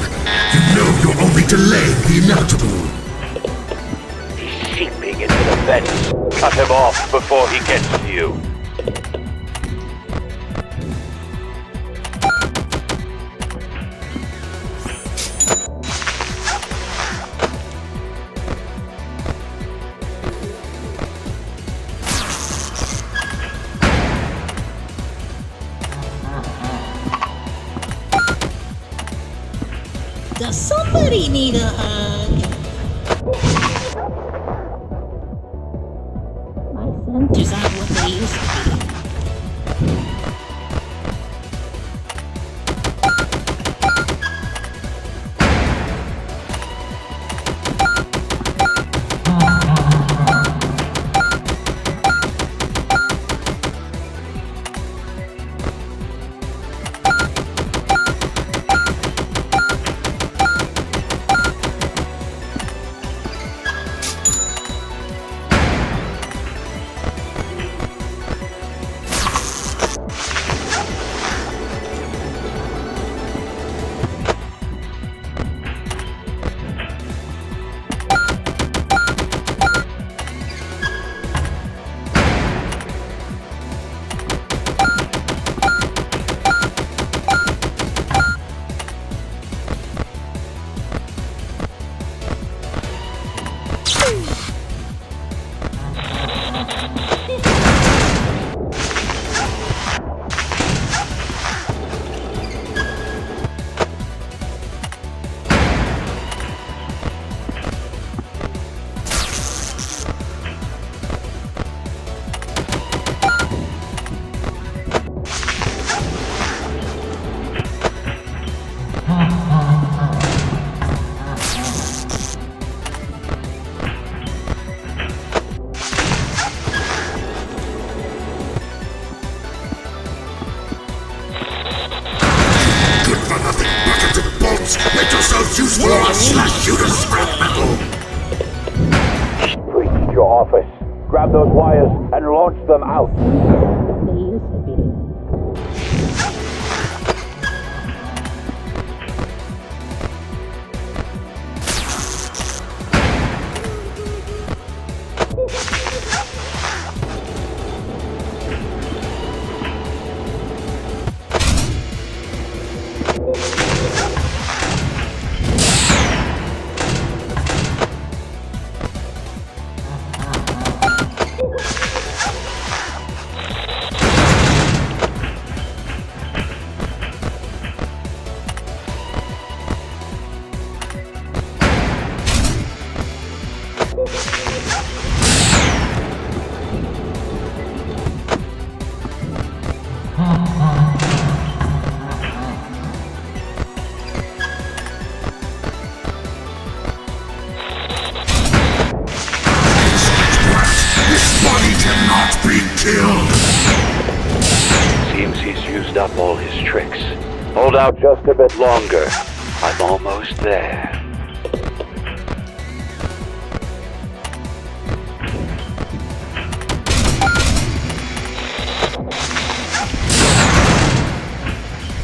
S7: You know you're only delaying the inevitable!
S10: He's seeping into the vents. Cut him off before he gets to you.
S2: Does somebody need a hug? My senses aren't what they used to be.
S7: slash you to scrap metal!
S10: Reach your office. Grab those wires and launch them out.
S5: They used to be.
S10: Seems he's used up all his tricks. Hold out just a bit longer. I'm almost there.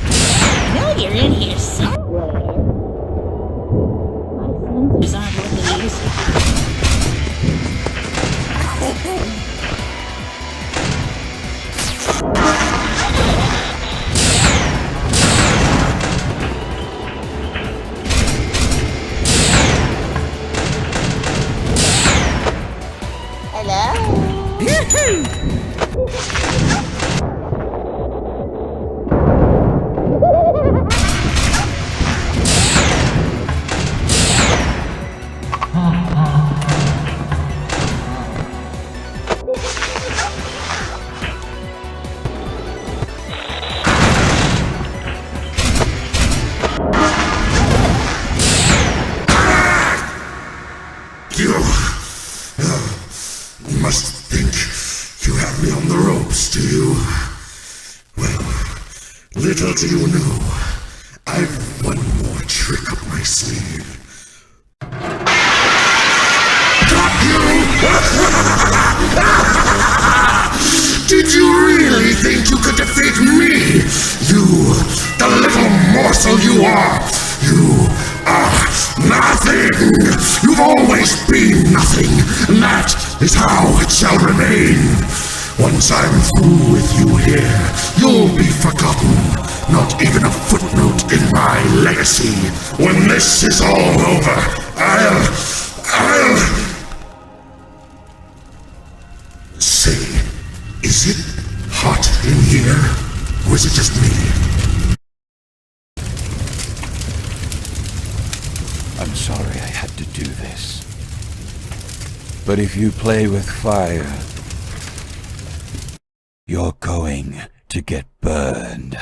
S2: I know you're in here somewhere. My sensors aren't what they used to be.
S7: You must think you have me on the ropes, do you? Well, little do you know, I've one more trick up my sleeve. Got you! Did you really think you could defeat me? You, the little morsel you are! You are nothing! You've always been nothing, and that is how it shall remain. Once I'm through with you here, you'll be forgotten. Not even a footnote in my legacy. When this is all over, I'll... Say, is it hot in here? Or is it just me?
S13: I'm sorry I had to do this. But if you play with fire, you're going to get burned.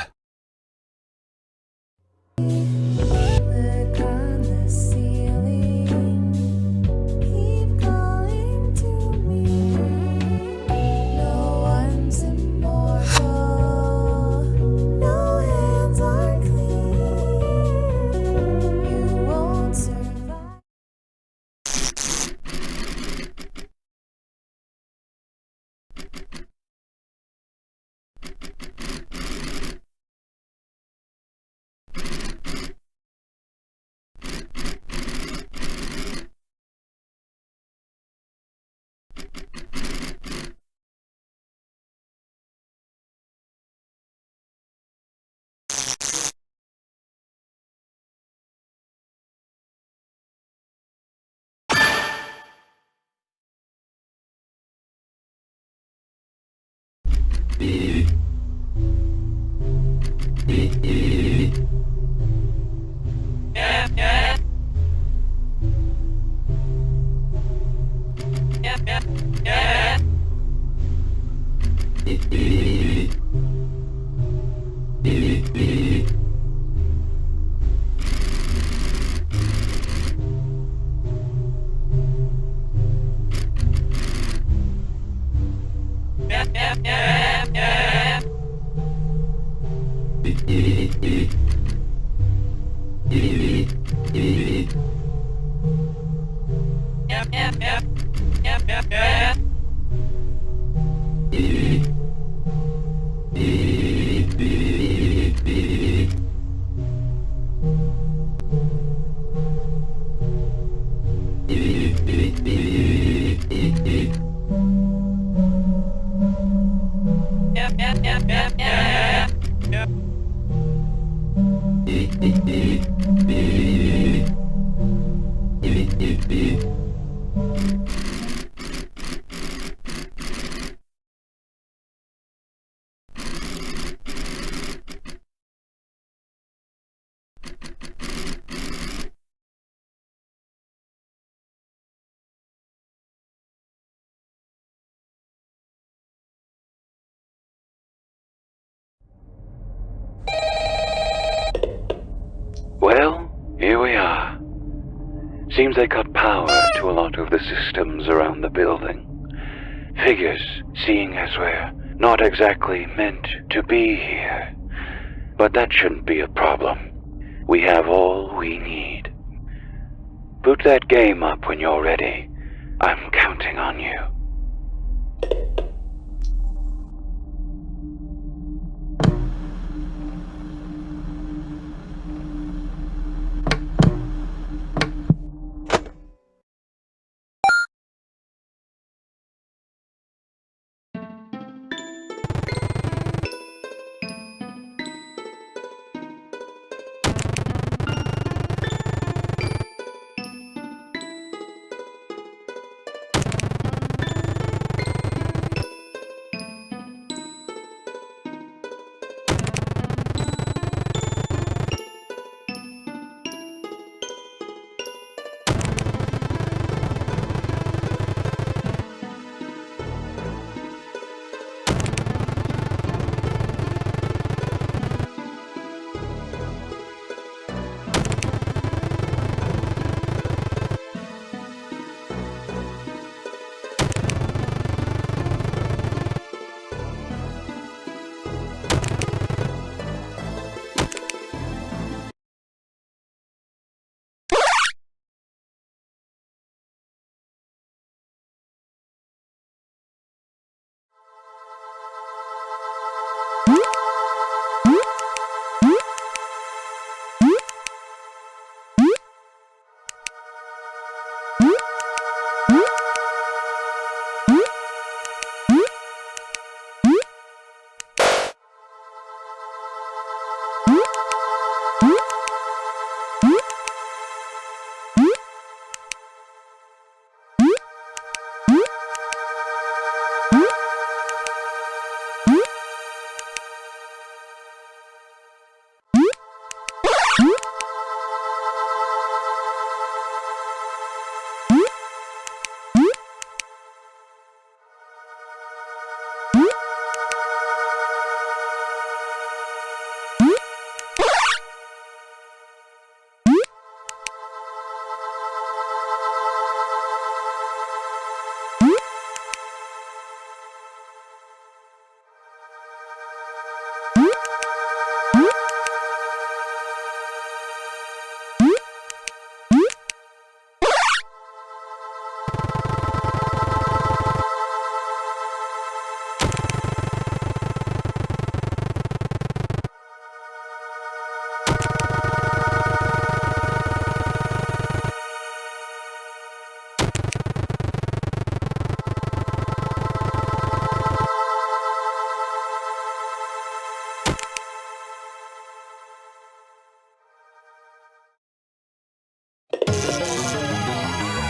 S14: Well, here we are. Seems they cut power to a lot of the systems around the building. Figures, seeing as we're not exactly meant to be here. But that shouldn't be a problem. We have all we need. Boot that game up when you're ready. I'm counting on you.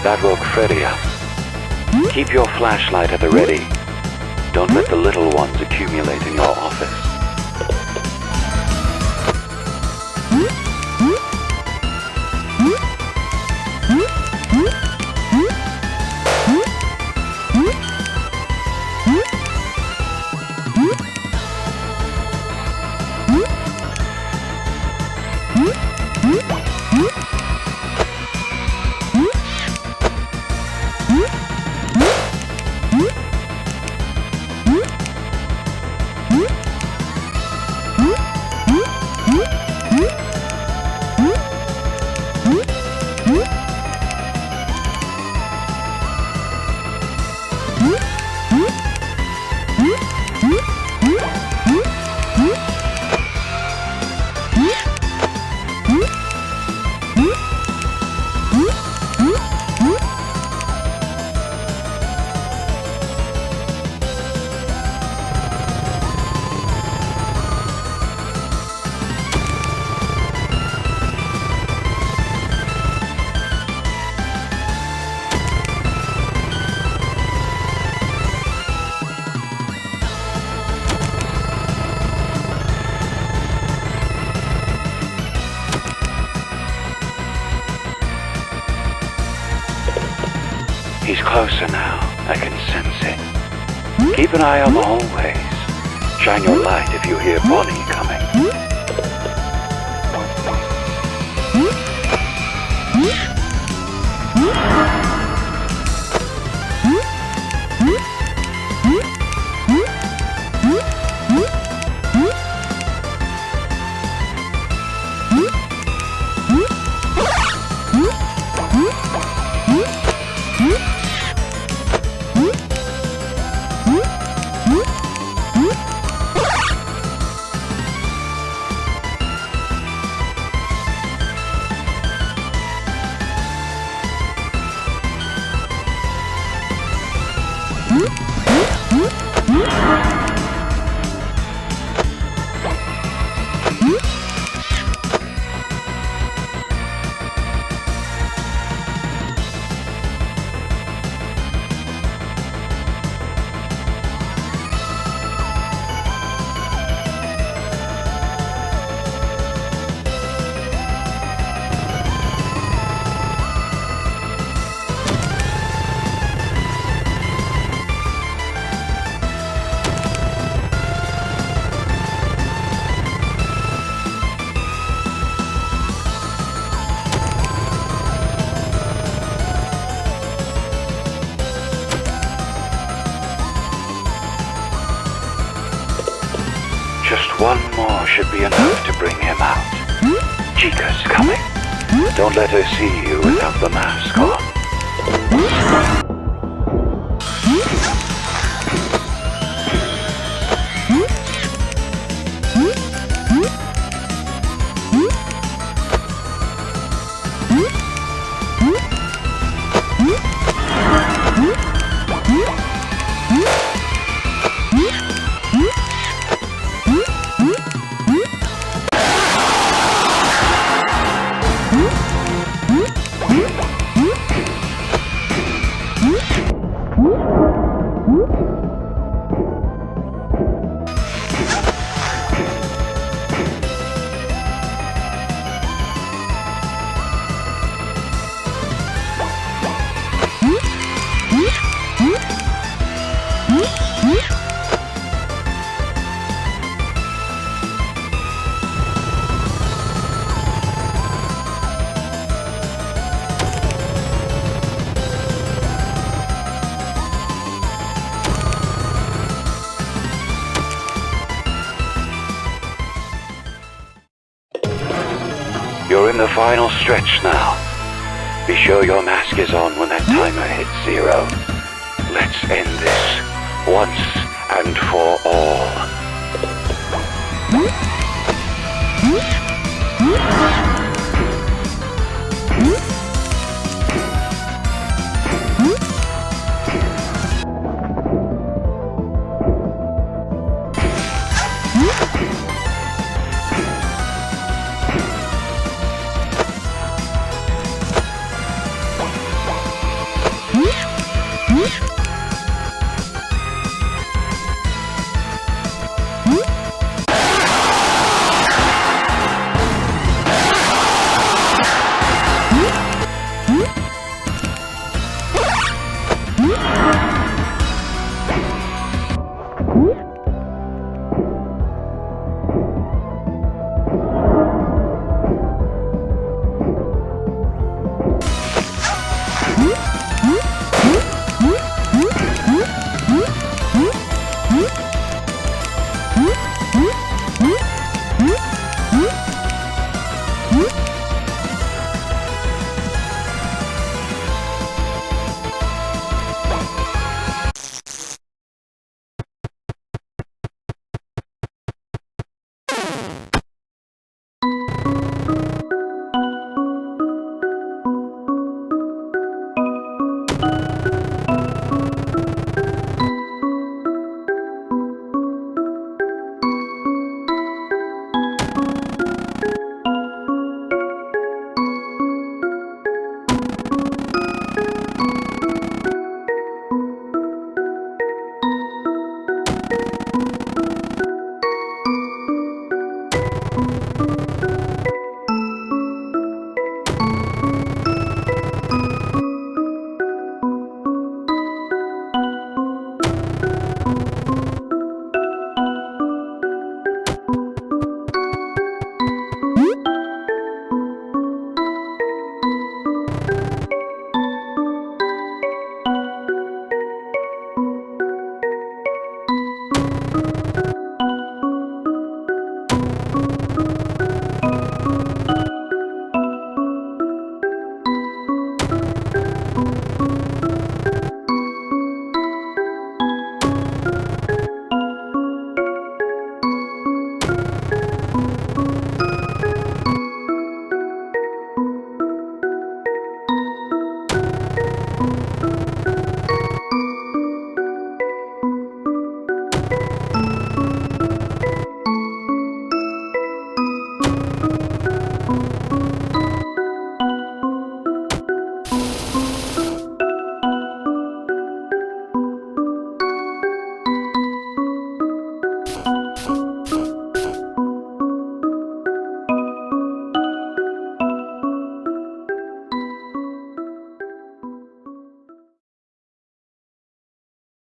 S14: That woke Freddy up. Keep your flashlight at the ready. Don't let the little ones accumulate in your office. He's closer now. I can sense it. Keep an eye on the hallways. Shine your light if you hear Bonnie coming. Just one more should be enough to bring him out. Chica's coming. Don't let her see you without the mask on. You're in the final stretch now. Be sure your mask is on when that timer hits 0. Let's end this once and for all.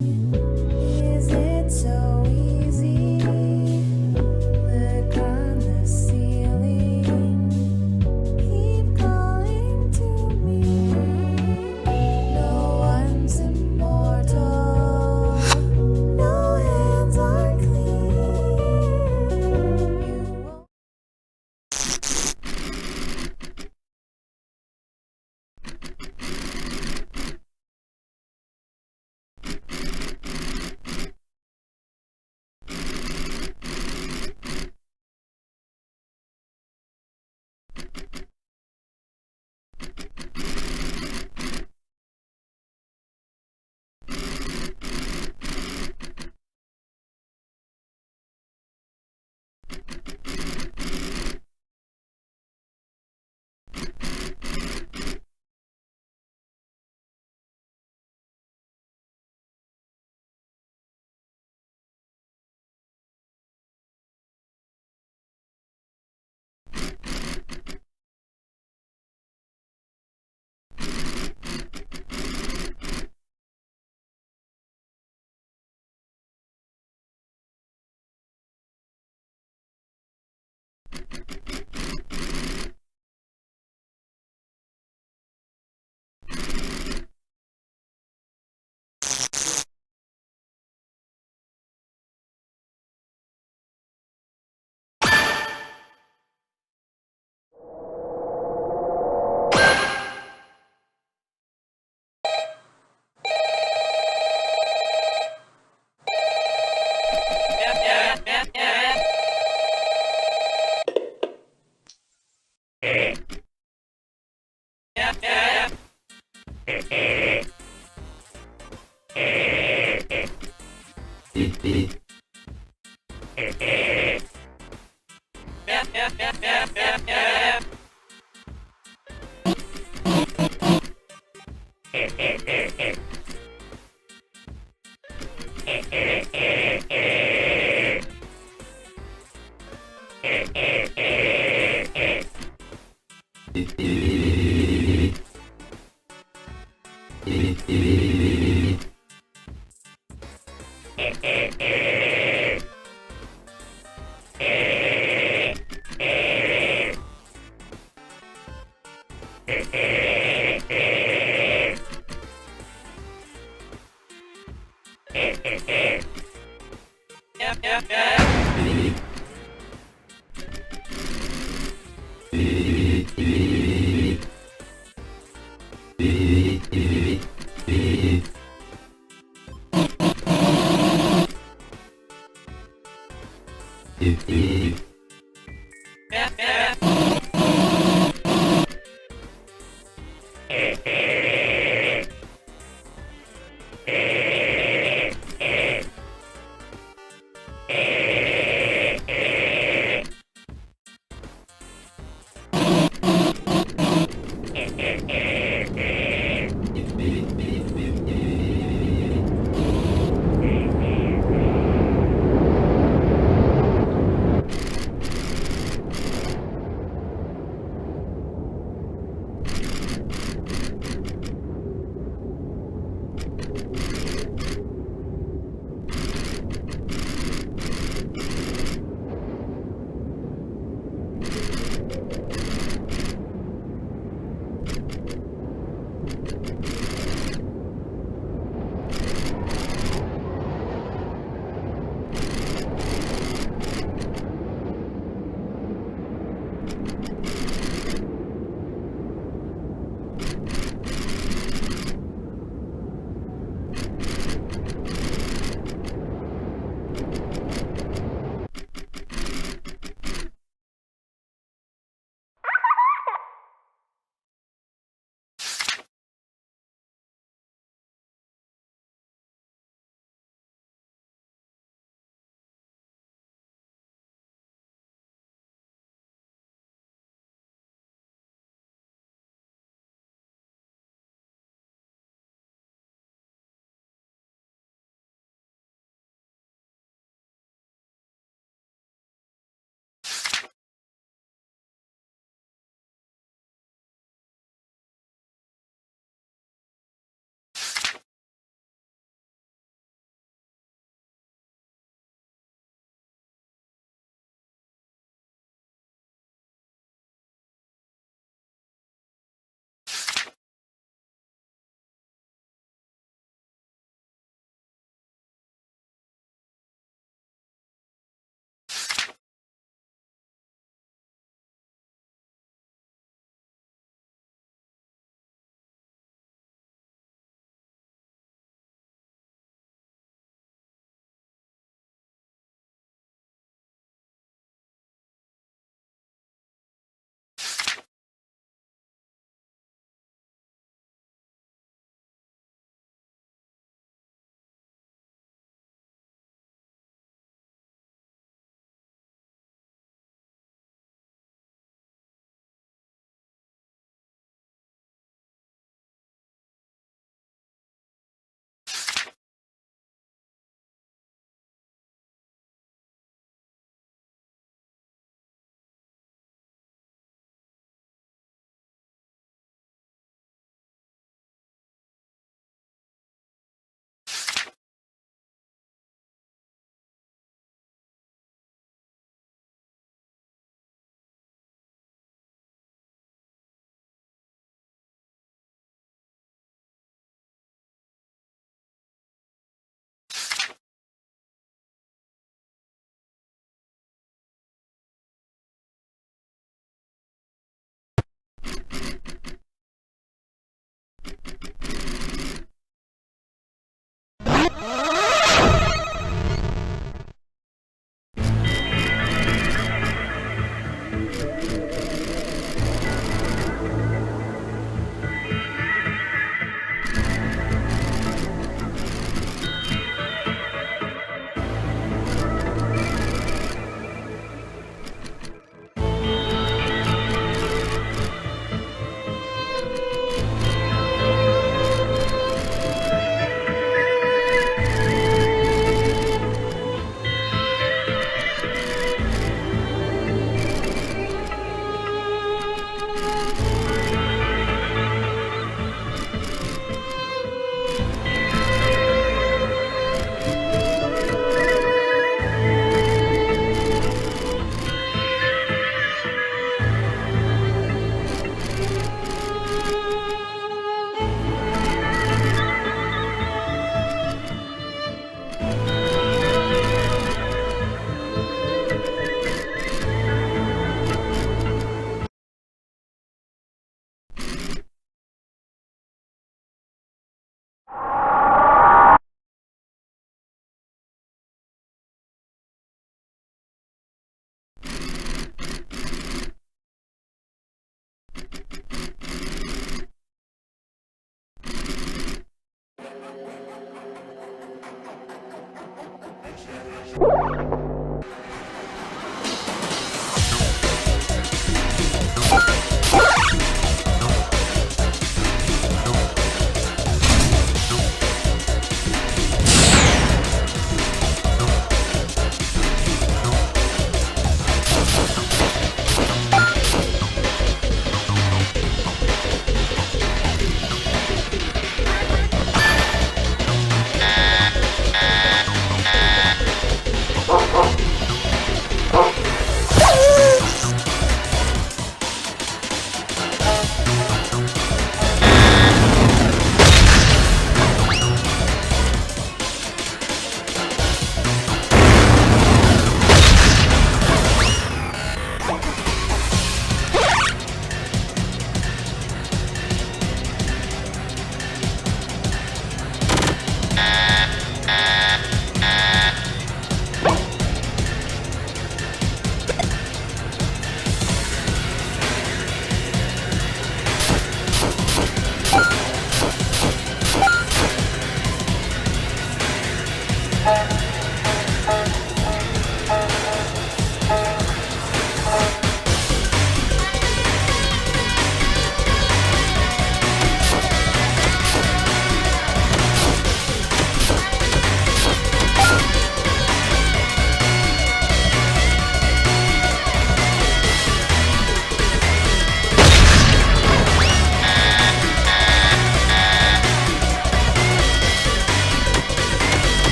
S15: Is it so easy? Look on the ceiling. Keep calling to me. No one's immortal. No hands are clean. You won't.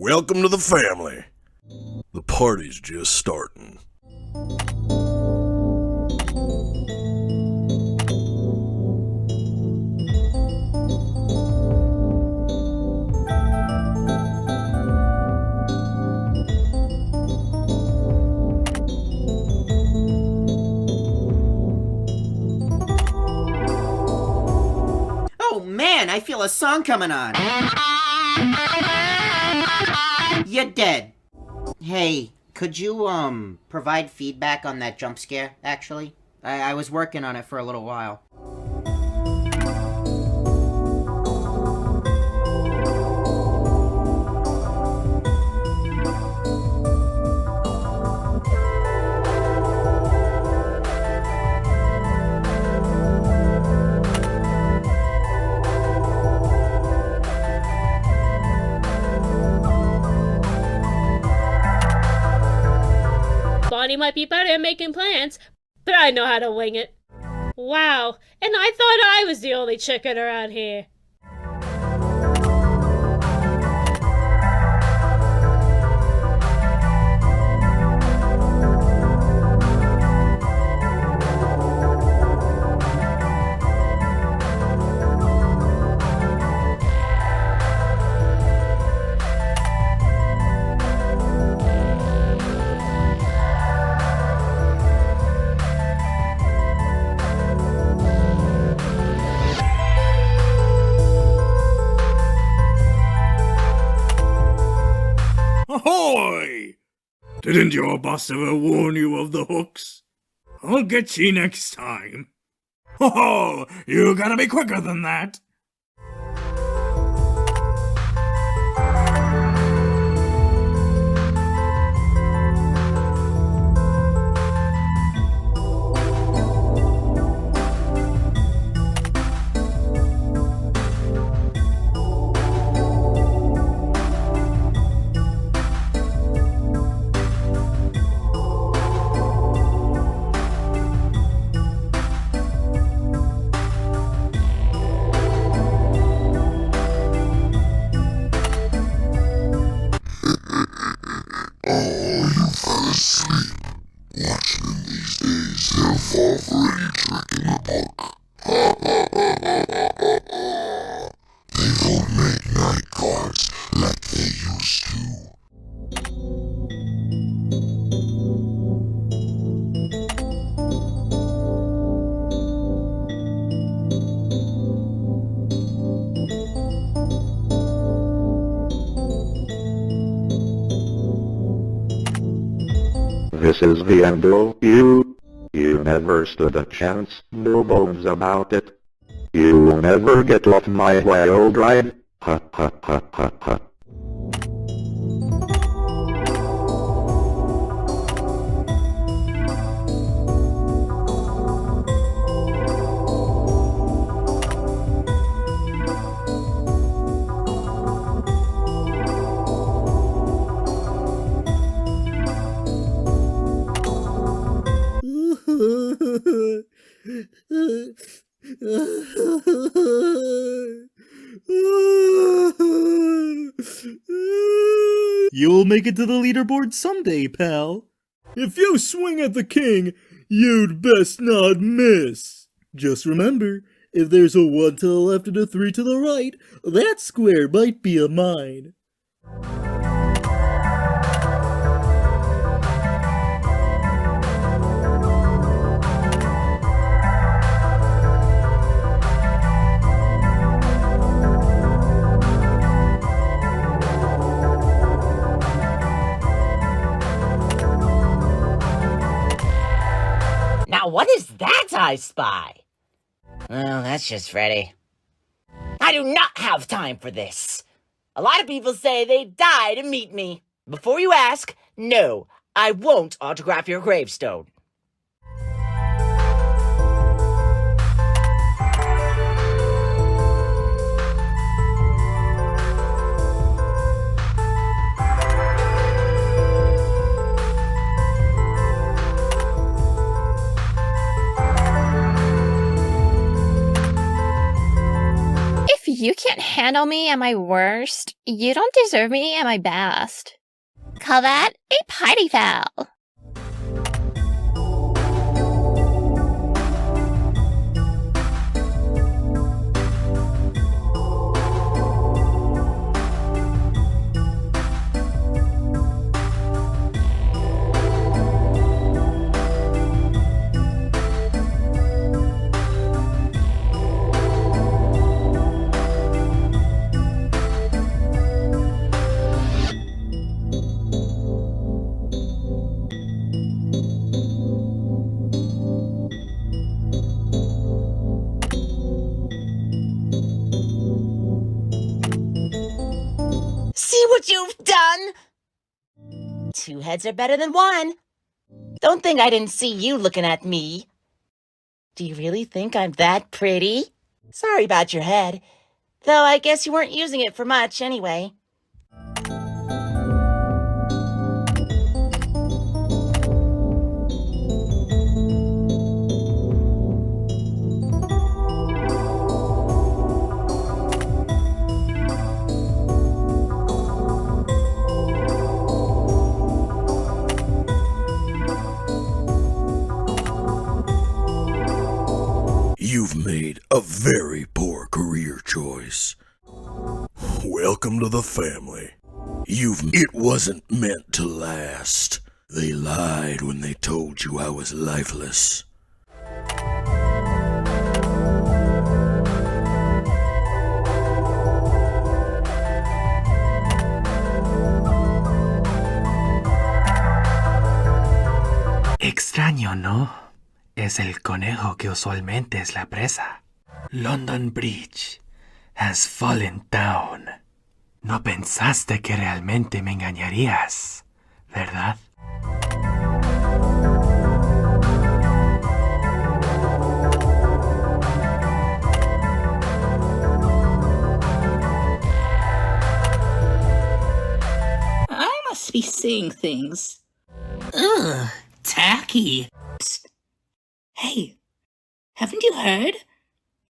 S16: Welcome to the family. The party's just starting.
S8: Oh man, I feel a song coming on. You're dead. Hey, could you, provide feedback on that jump scare, actually? I was working on it for a little while.
S17: Bonnie might be better at making plans, but I know how to wing it. Wow, and I thought I was the only chicken around here.
S18: Ahoy! Didn't your boss ever warn you of the hooks? I'll get you next time. Oh, you gotta be quicker than that.
S19: This is the end of you. You never stood a chance, no bones about it. You'll never get off my wild ride. Ha ha ha ha ha.
S20: You'll make it to the leaderboard someday, pal. If you swing at the king, you'd best not miss. Just remember, if there's a 1 to the left and a 3 to the right, that square might be a mine.
S2: Now what is that I spy? Well, that's just Freddy. I do not have time for this. A lot of people say they'd die to meet me. Before you ask, no, I won't autograph your gravestone.
S21: If you can't handle me at my worst, you don't deserve me at my best. Call that a party foul.
S2: See what you've done? 2 heads are better than 1. Don't think I didn't see you looking at me. Do you really think I'm that pretty? Sorry about your head, though I guess you weren't using it for much anyway.
S16: You've made a very poor career choice. Welcome to the family. It wasn't meant to last. They lied when they told you I was lifeless.
S3: Extraño, ¿no? Es el conejo que usualmente es la presa. London Bridge has fallen down. No pensaste que realmente me engañarías, ¿verdad?
S11: I must be seeing things. Ugh, tacky. Psst. Hey, haven't you heard?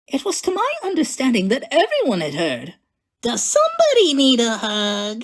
S11: It was to my understanding that everyone had heard. Does somebody need a hug?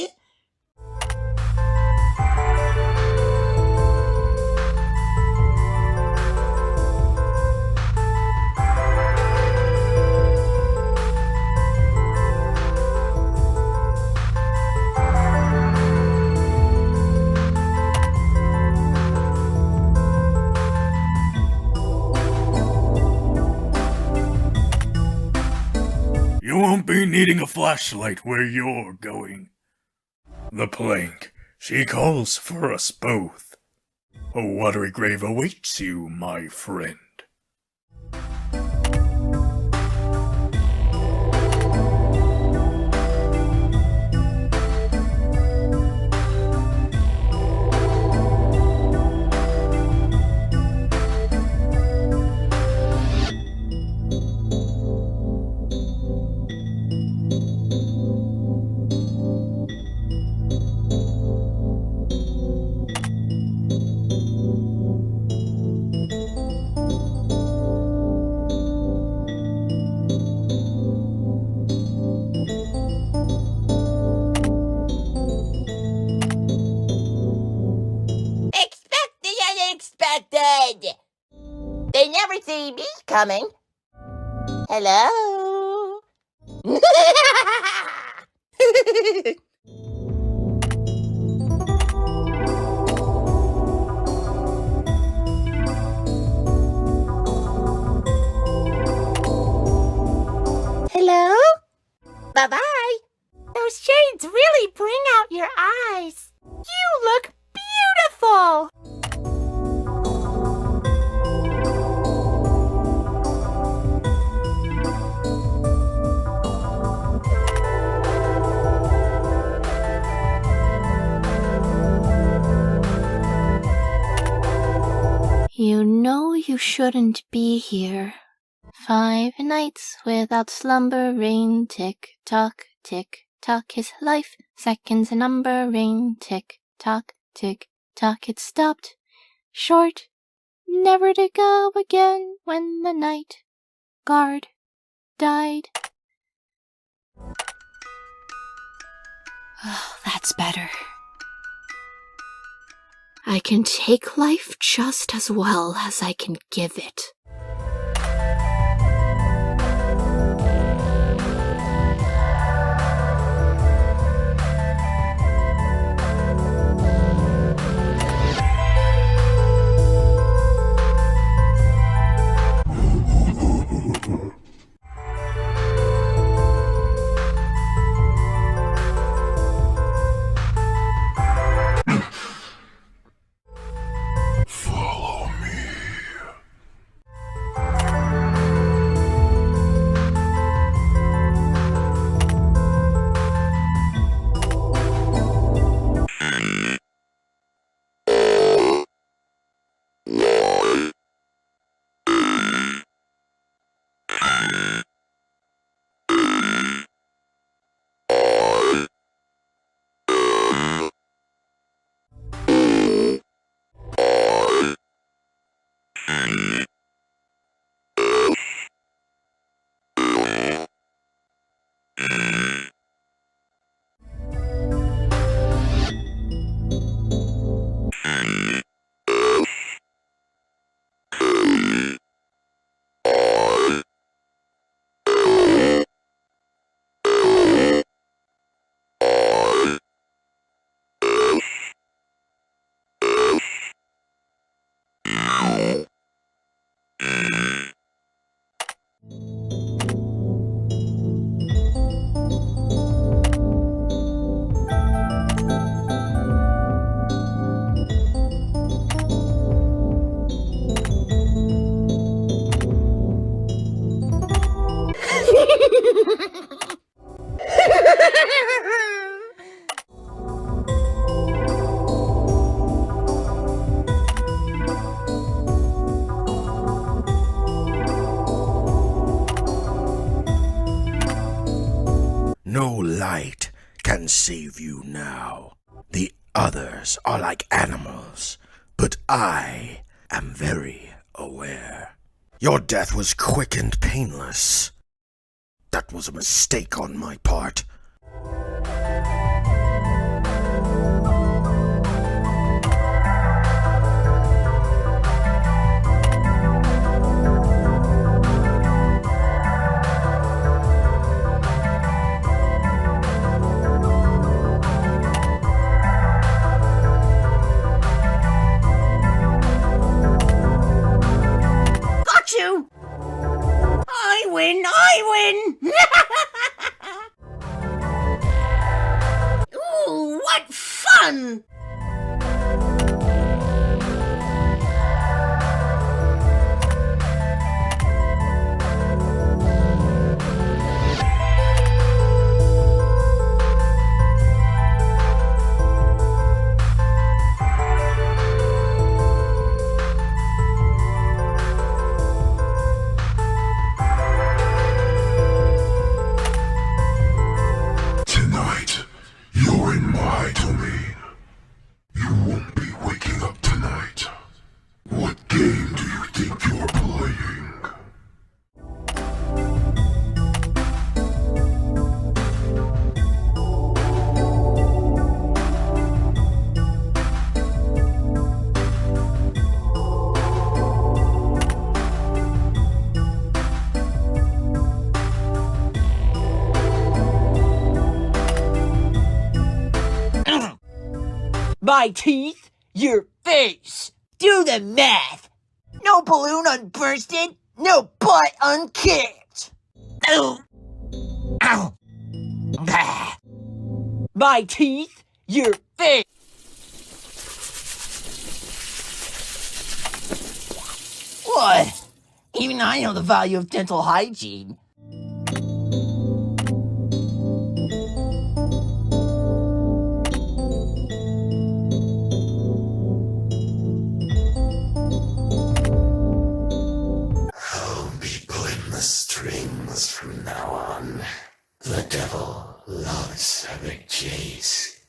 S18: You won't be needing a flashlight where you're going. The plank, she calls for us both. A watery grave awaits you, my friend.
S2: Expect the unexpected! They never see me coming. Hello? Hello? Bye-bye. Those shades really bring out your eyes. You look beautiful.
S21: You know you shouldn't be here. 5 nights without slumbering, tick tock, his life seconds numbering, tick tock, it stopped short, never to go again when the night guard died.
S5: Oh, that's better. I can take life just as well as I can give it.
S7: Follow me. No light can save you now. The others are like animals, but I am very aware. Your death was quick and painless. That was a mistake on my part.
S2: Got you! I win! I win! Ooh, what fun!
S7: Tonight, you're in my domain. You won't be waking up tonight. What game do you think you're playing?
S2: My teeth, your face. Do the math. No balloon unbursted, no butt unkicked. Ow. Ow. Ah. My teeth, your face. What? Even I know the value of dental hygiene.
S7: I'll be pulling the strings from now on. The devil loves having chase.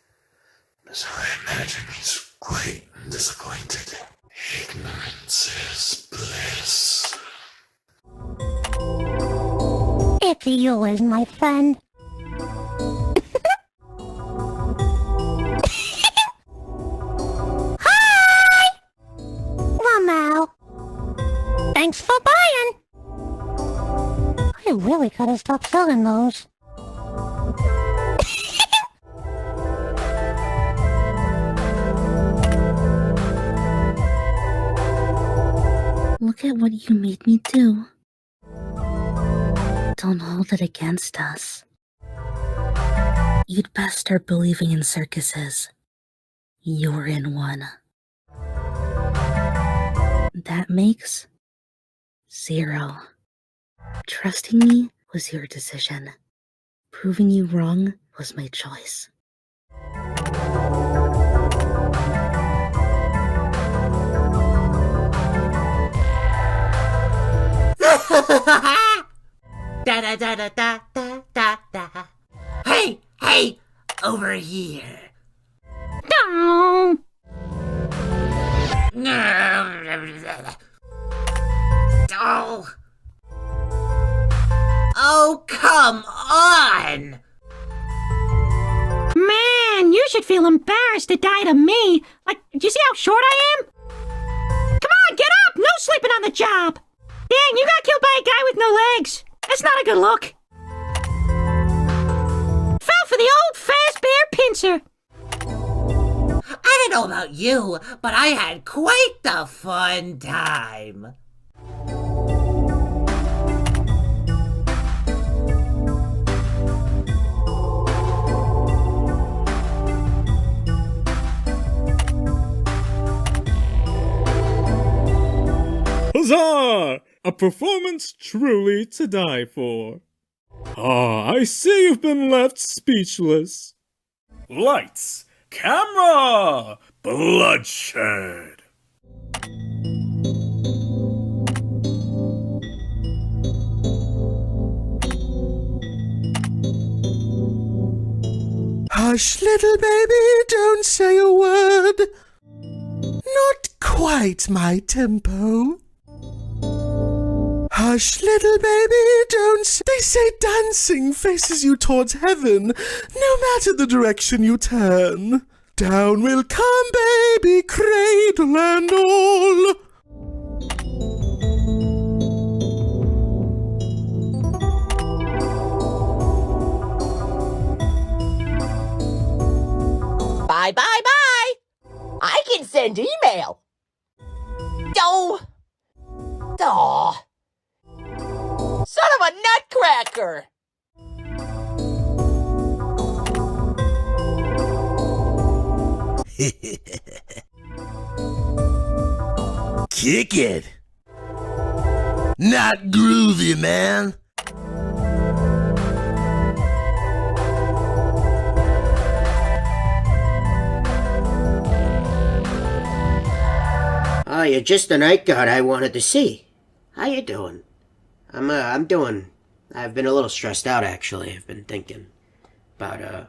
S7: As I imagine he's quite disappointed. Ignorance is bliss.
S1: If you is my friend, we gotta stop selling those.
S22: Look at what you made me do. Don't hold it against us. You'd best start believing in circuses. You're in one. That makes 0. Trusting me was your decision. Proving you wrong was my choice.
S2: Da da da da da da da da. Hey, hey, over here.
S1: No.
S2: Oh. Oh, come on!
S1: Man, you should feel embarrassed to die to me. Like, do you see how short I am? Come on, get up! No sleeping on the job! Dang, you got killed by a guy with no legs. That's not a good look. Fell for the old Fazbear pincer.
S2: I don't know about you, but I had quite the fun time.
S20: Huzzah! A performance truly to die for. Ah, I see you've been left speechless. Lights, camera, bloodshed.
S3: Hush, little baby, don't say a word. Not quite my tempo. Hush, little baby, don't. They say dancing faces you towards heaven, no matter the direction you turn. Down will come, baby, cradle and all.
S2: Bye, bye, bye! I can send email. Oh! Aw! Son of a nutcracker!
S16: Kick it! Not groovy, man!
S8: Oh, you're just the night guard I wanted to see. How you doing? I'm doing... I've been a little stressed out, actually. I've been thinking about,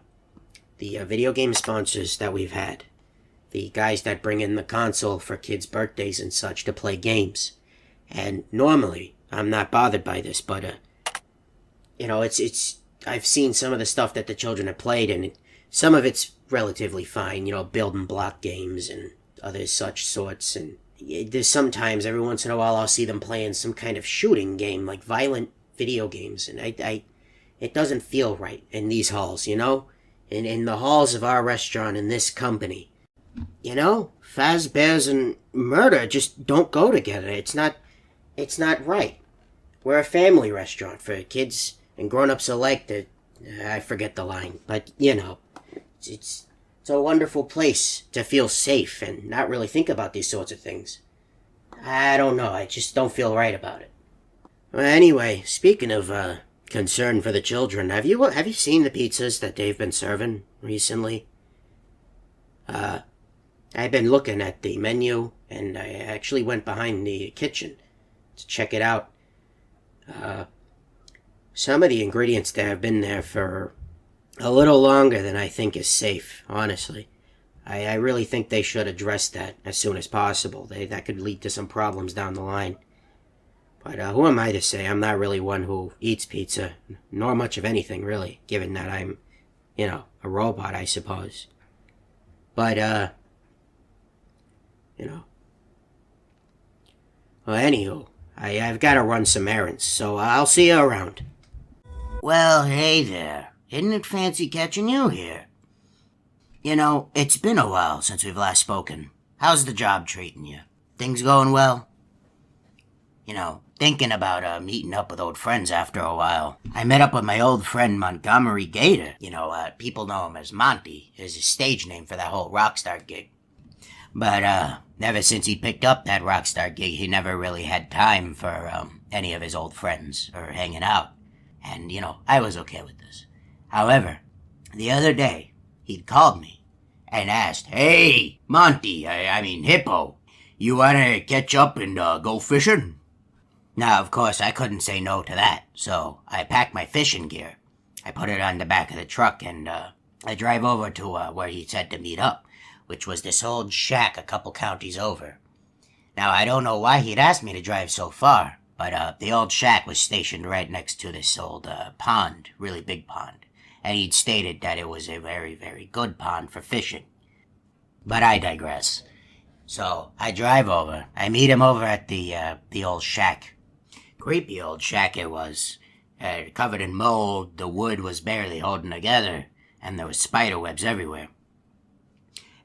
S8: the video game sponsors that we've had. The guys that bring in the console for kids' birthdays and such to play games. And normally, I'm not bothered by this, but, you know, it's... I've seen some of the stuff that the children have played, and some of it's relatively fine, you know, building block games and other such sorts, and there's sometimes, every once in a while, I'll see them playing some kind of shooting game, like violent video games, and it doesn't feel right in these halls, you know? In the halls of our restaurant in this company. You know? Fazbears and murder just don't go together. It's not right. We're a family restaurant for kids and grown-ups alike. I forget the line, but, you know, it's a wonderful place to feel safe and not really think about these sorts of things. I don't know, I just don't feel right about it. Well, anyway, speaking of concern for the children, have you seen the pizzas that they've been serving recently? I've been looking at the menu, and I actually went behind the kitchen to check it out. Some of the ingredients there have been there for a little longer than I think is safe, honestly. I really think they should address that as soon as possible. That could lead to some problems down the line. But who am I to say? I'm not really one who eats pizza, nor much of anything, really, given that I'm, you know, a robot, I suppose. But, you know. Well, anywho, I've got to run some errands, so I'll see you around. Well, hey there. Isn't it fancy catching you here? You know, it's been a while since we've last spoken. How's the job treating you? Things going well? You know, thinking about meeting up with old friends after a while. I met up with my old friend Montgomery Gator. You know, people know him as Monty, is his stage name for that whole Rockstar gig. But ever since he picked up that Rockstar gig, he never really had time for any of his old friends or hanging out. And, you know, I was okay with this. However, the other day, he'd called me and asked, "Hey, Monty, I mean Hippo, you wanna catch up and go fishing?" Now, of course, I couldn't say no to that, so I packed my fishing gear. I put it on the back of the truck, and I drive over to where he said to meet up, which was this old shack a couple counties over. Now, I don't know why he'd asked me to drive so far, but the old shack was stationed right next to this old pond, really big pond, and he'd stated that it was a very, very good pond for fishing. But I digress. So, I drive over. I meet him over at the old shack. Creepy old shack it was. Covered in mold, the wood was barely holding together, and there was spider webs everywhere.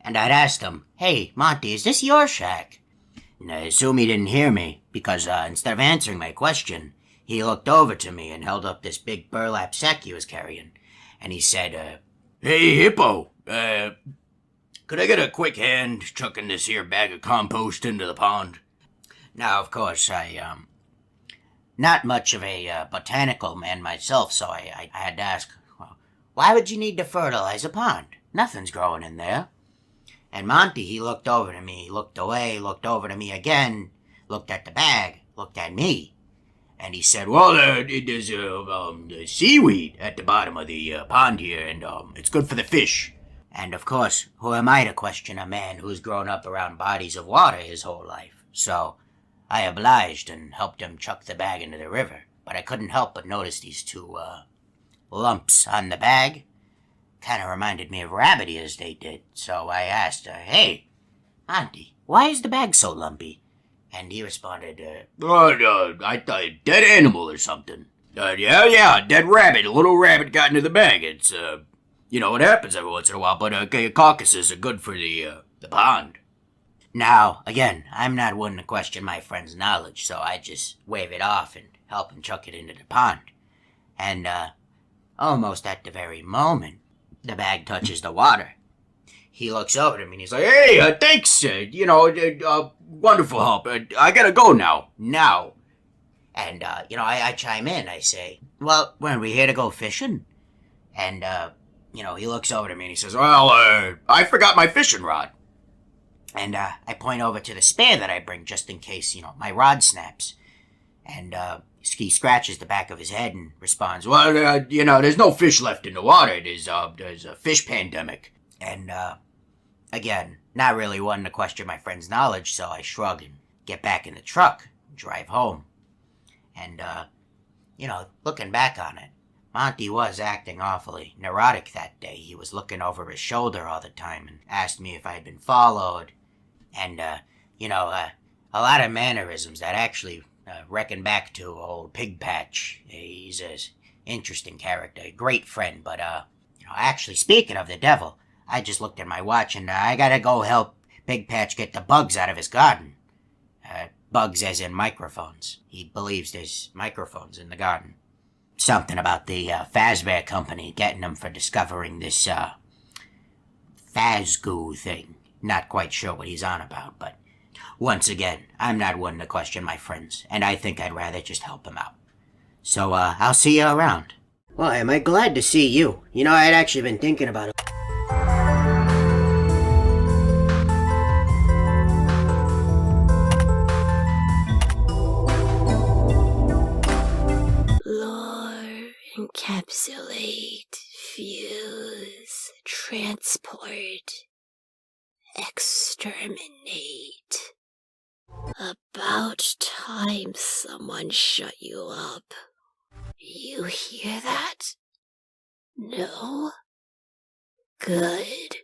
S8: And I'd asked him, "Hey, Monty, is this your shack?" And I assume he didn't hear me, because instead of answering my question, he looked over to me and held up this big burlap sack he was carrying. And he said, "Hey, Hippo, could I get a quick hand chucking this here bag of compost into the pond?" Now, of course, not much of a botanical man myself, so I had to ask, "Well, why would you need to fertilize a pond? Nothing's growing in there." And Monty, he looked over to me, looked away, looked over to me again, looked at the bag, looked at me, and he said, "Well, there's seaweed at the bottom of the pond here, and it's good for the fish." And of course, who am I to question a man who's grown up around bodies of water his whole life? So I obliged and helped him chuck the bag into the river, but I couldn't help but notice these two lumps on the bag. Kind of reminded me of rabbit ears they did, so I asked, "Hey, Monty, why is the bag so lumpy?" And he responded, "I thought dead animal or something." Yeah, dead rabbit. A little rabbit got into the bag. It's, you know, it happens every once in a while, but carcasses are good for the pond. Now, again, I'm not one to question my friend's knowledge, so I just wave it off and help him chuck it into the pond. And, almost at the very moment the bag touches the water, he looks over to me and he's like, "Hey, thanks, wonderful help. I gotta go now. And, I chime in. I say, "Well, weren't we here to go fishing?" And, he looks over to me and he says, "Well, I forgot my fishing rod." And I point over to the spare that I bring just in case, my rod snaps. And he scratches the back of his head and responds, "Well, there's no fish left in the water. There's a fish pandemic." And, again, not really one to question my friend's knowledge, so I shrug and get back in the truck and drive home. And, looking back on it, Monty was acting awfully neurotic that day. He was looking over his shoulder all the time and asked me if I had been followed. And, a lot of mannerisms that actually reckon back to old Pig Patch. He's an interesting character, a great friend, but, actually, speaking of the devil, I just looked at my watch and I gotta go help Pig Patch get the bugs out of his garden. Bugs as in microphones. He believes there's microphones in the garden. Something about the Fazbear company getting him for discovering this Fazgoo thing. Not quite sure what he's on about, but once again, I'm not one to question my friends, and I think I'd rather just help him out. So, I'll see you around. Well, am I glad to see you? I'd actually been thinking about it.
S5: Lure, encapsulate, fuse, transport, exterminate. About time someone shut you up. You hear that? No? Good.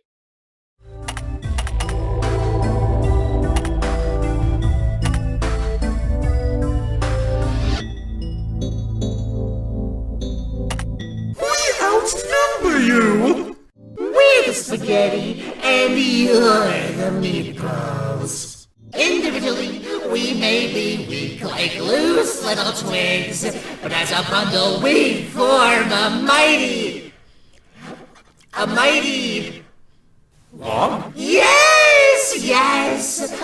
S4: You're the meatballs. Individually, we may be weak like loose little twigs, but as a bundle we form a mighty... Log? Yes,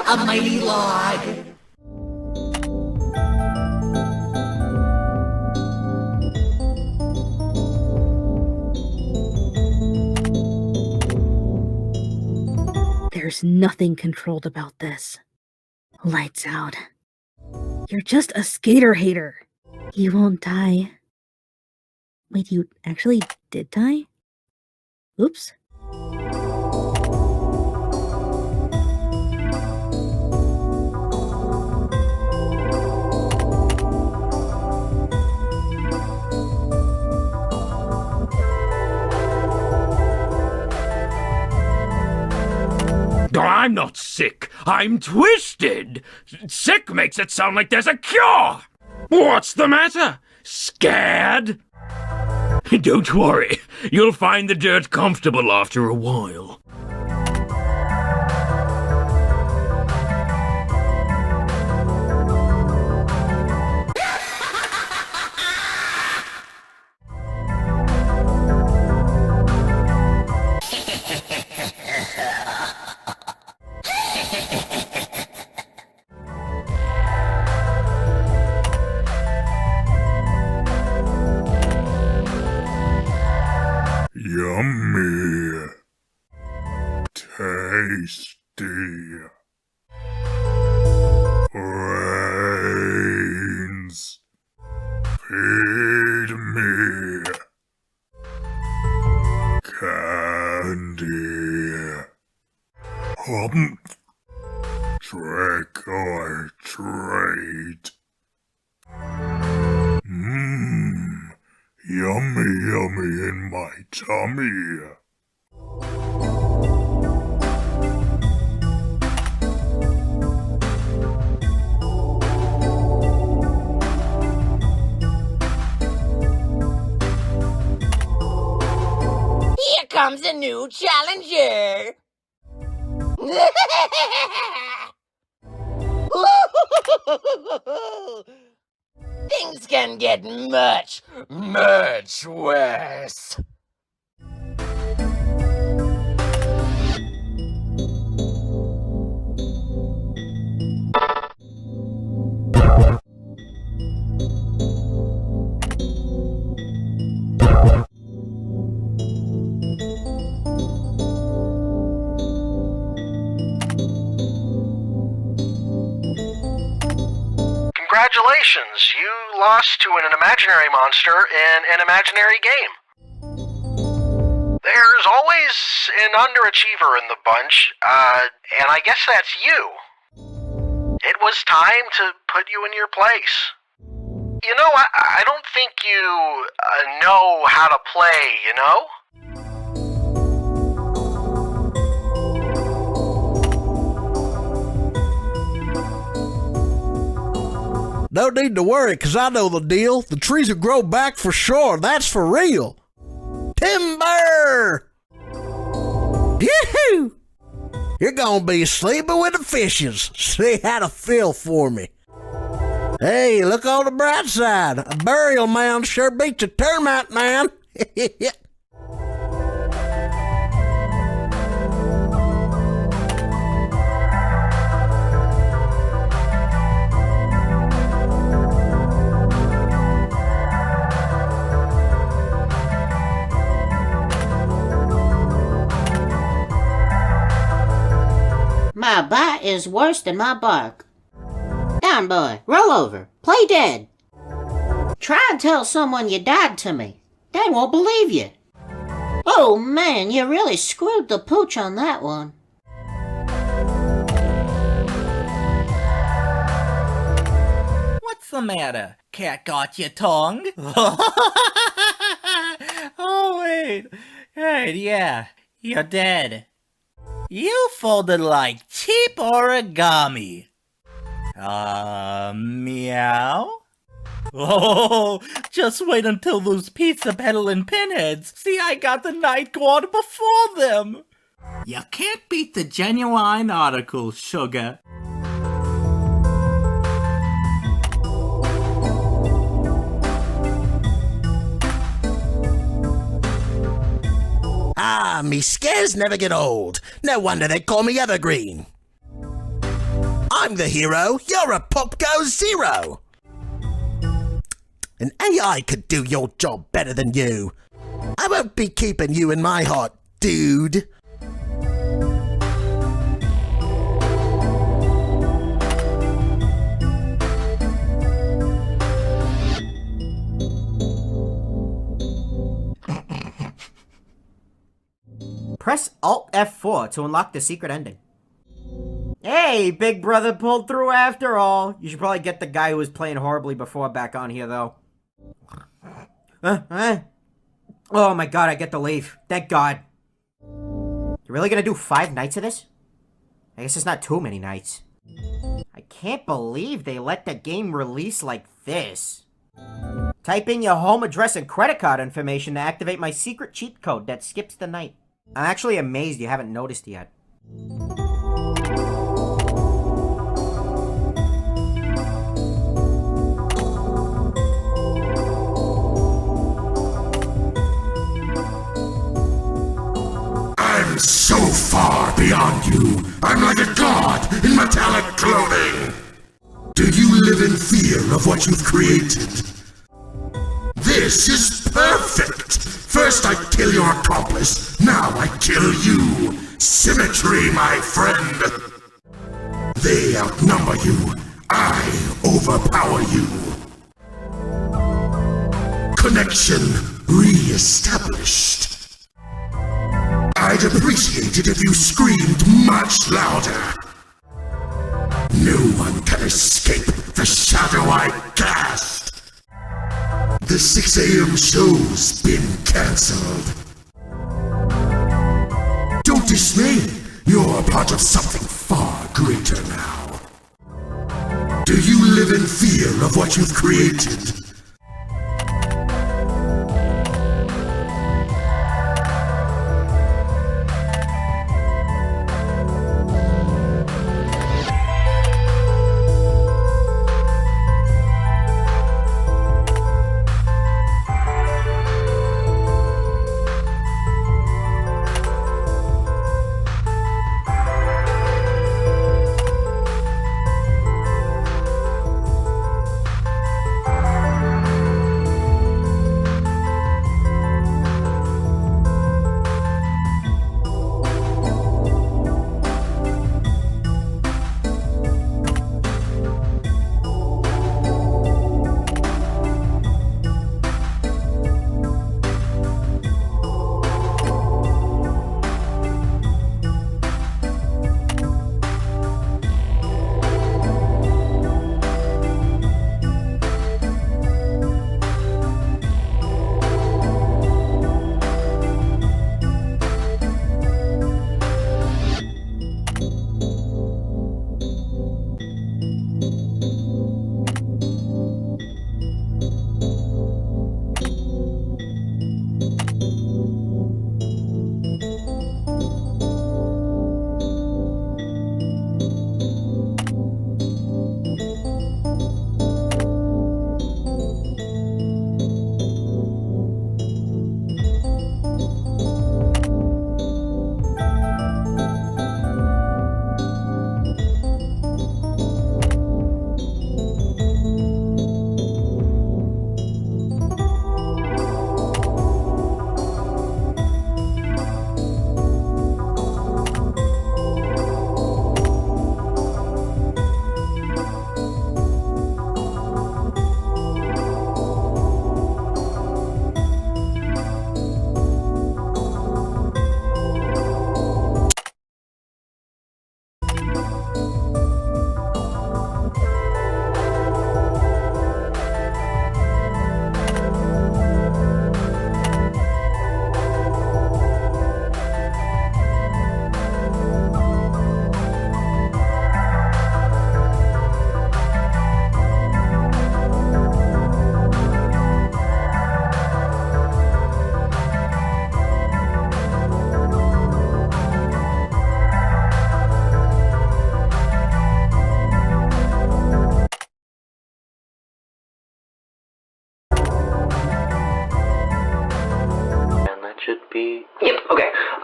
S4: a mighty log.
S22: There's nothing controlled about this. Lights out. You're just a skater hater. You won't die. Wait, you actually did die? Oops.
S9: I'm not sick. I'm twisted. Sick makes it sound like there's a cure. What's the matter? Scared? Don't worry. You'll find the dirt comfortable after a while.
S18: Yummy. Tasty. Brains. Feed me. Candy. Trick or treat. Yummy, yummy in my tummy.
S2: Here comes a new challenger. Things can get much, much worse.
S12: Congratulations, you lost to an imaginary monster in an imaginary game. There's always an underachiever in the bunch, and I guess that's you. It was time to put you in your place. You know, I don't think you know how to play, you know?
S23: No need to worry, 'cause I know the deal. The trees will grow back for sure. That's for real. Timber! Yoo-hoo! You're gonna be sleeping with the fishes. See how to feel for me. Hey, look on the bright side. A burial mound sure beats a termite mound.
S1: My bite is worse than my bark. Down, boy. Roll over. Play dead. Try and tell someone you died to me. They won't believe you. Oh, man, you really screwed the pooch on that one.
S24: What's the matter? Cat got your tongue? Oh, wait. Right, yeah. You're dead. You folded like cheap origami. Meow? Oh, just wait until those pizza peddling pinheads see I got the night guard before them. You can't beat the genuine article, sugar.
S23: Ah, me scares never get old. No wonder they call me Evergreen. I'm the hero, you're a Popco Zero. An AI could do your job better than you. I won't be keeping you in my heart, dude.
S8: Press Alt F4 to unlock the secret ending. Hey, Big Brother pulled through after all. You should probably get the guy who was playing horribly before back on here, though. Oh my god, I get to leave. Thank god. You're really gonna do 5 nights of this? I guess it's not too many nights. I can't believe they let the game release like this. Type in your home address and credit card information to activate my secret cheat code that skips the night. I'm actually amazed you haven't noticed yet.
S7: I'm so far beyond you. I'm like a god in metallic clothing. Do you live in fear of what you've created? This is perfect. First I kill your accomplice, now I kill you. Symmetry, my friend. They outnumber you. I overpower you. Connection re-established. I'd appreciate it if you screamed much louder. No one can escape the shadow I cast. The 6 a.m. show's been cancelled. Don't dismay, you're part of something far greater now. Do you live in fear of what you've created?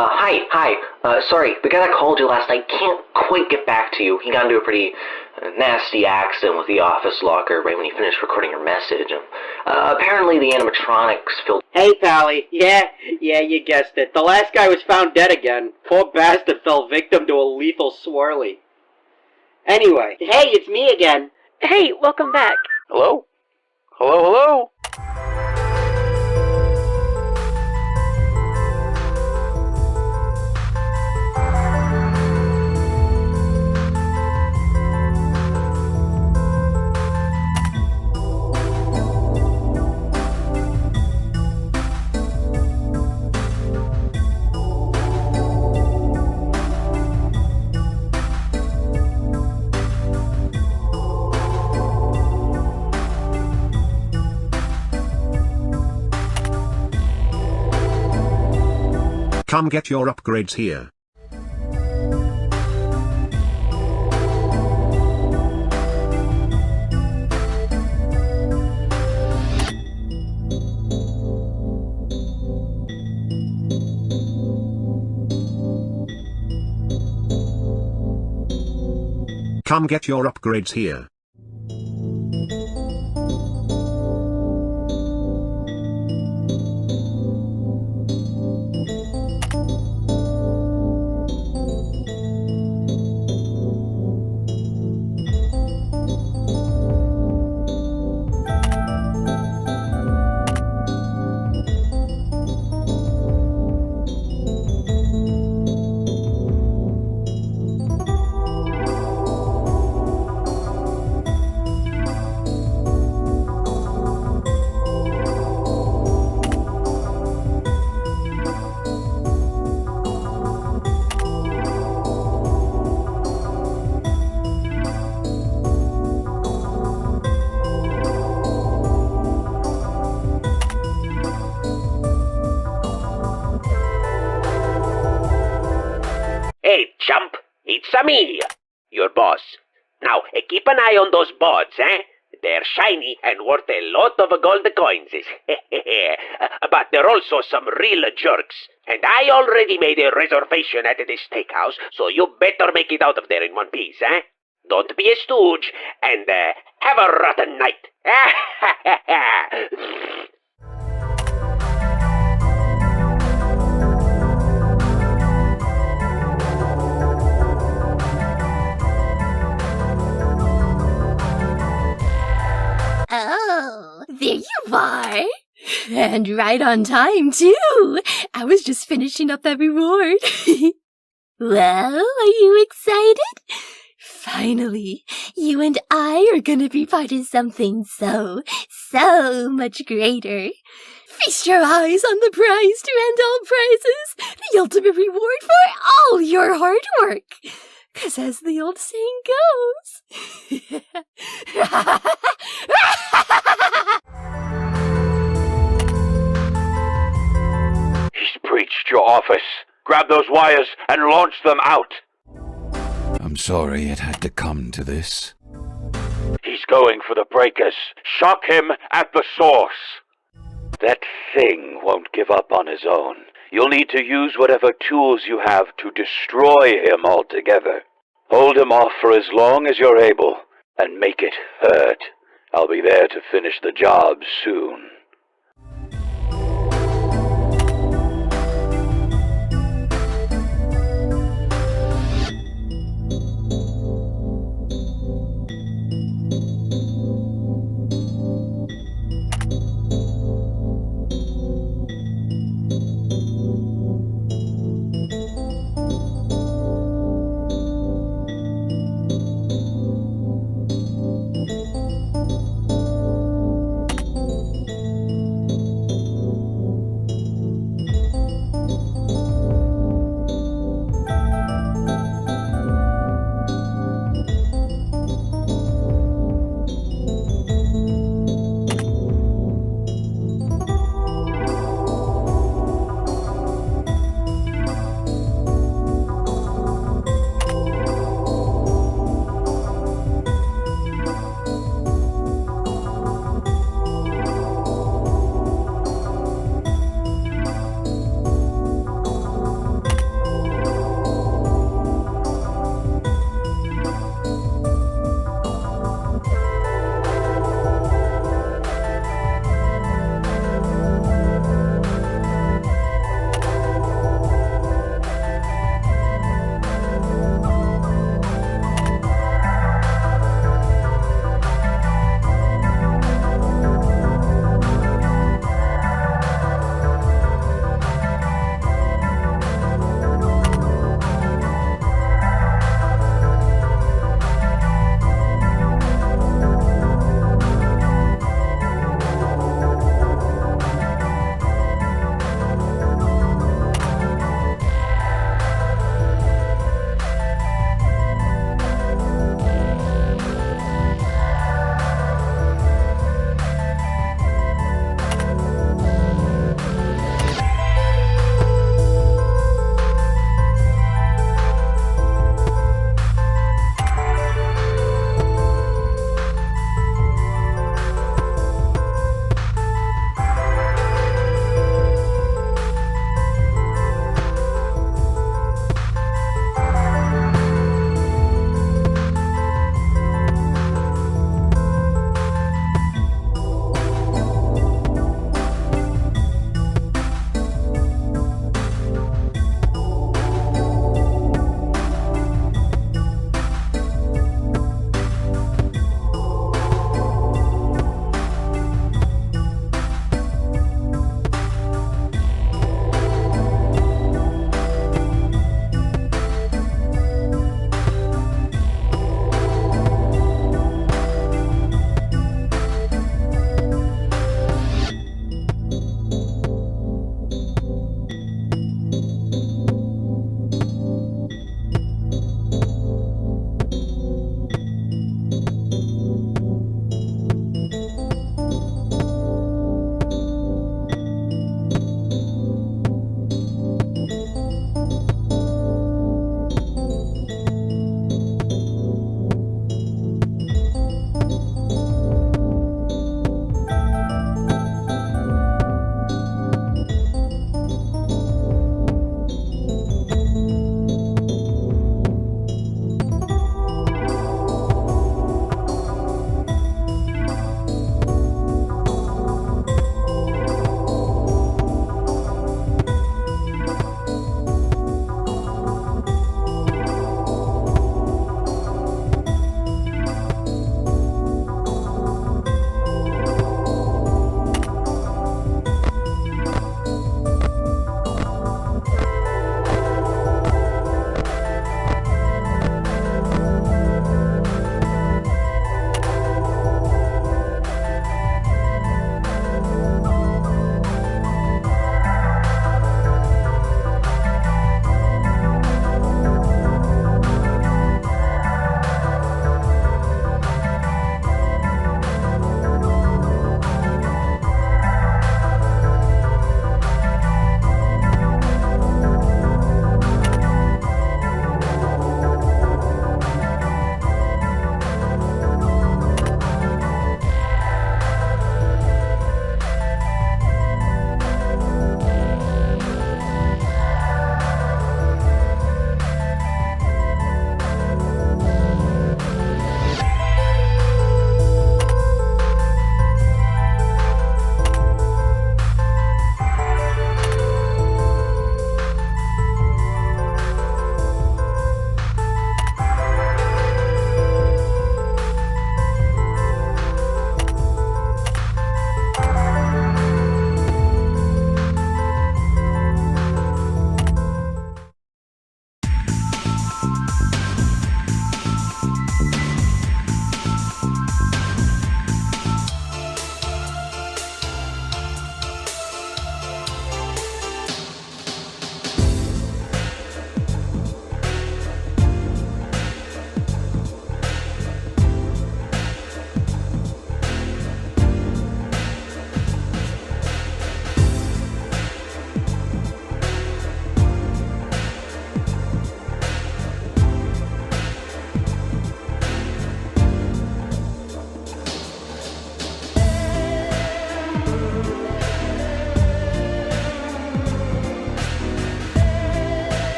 S6: Hi. Sorry, the guy that called you last night can't quite get back to you. He got into a pretty nasty accident with the office locker right when he finished recording your message. Apparently the animatronics filled...
S8: Hey, Pally. Yeah, you guessed it. The last guy was found dead again. Poor bastard fell victim to a lethal swirly. Anyway, hey, it's me again.
S10: Hey, welcome back.
S6: Hello? Hello?
S13: Come get your upgrades here. Come get your upgrades here.
S14: Hey, chump, it's me, your boss. Now, keep an eye on those boards, eh? They're shiny and worth a lot of gold coins. But they're also some real jerks. And I already made a reservation at the steakhouse, so you better make it out of there in one piece, eh? Don't be a stooge, and have a rotten night.
S5: Oh, there you are. And right on time, too. I was just finishing up that reward. Well, are you excited? Finally, you and I are gonna be part of something so much greater. Feast your eyes on the prize to end all prizes, the ultimate reward for all your hard work. 'Cause as the old saying goes...
S25: He's breached your office. Grab those wires and launch them out.
S26: I'm sorry it had to come to this.
S25: He's going for the breakers. Shock him at the source. That thing won't give up on his own. You'll need to use whatever tools you have to destroy him altogether. Hold him off for as long as you're able, and make it hurt. I'll be there to finish the job soon.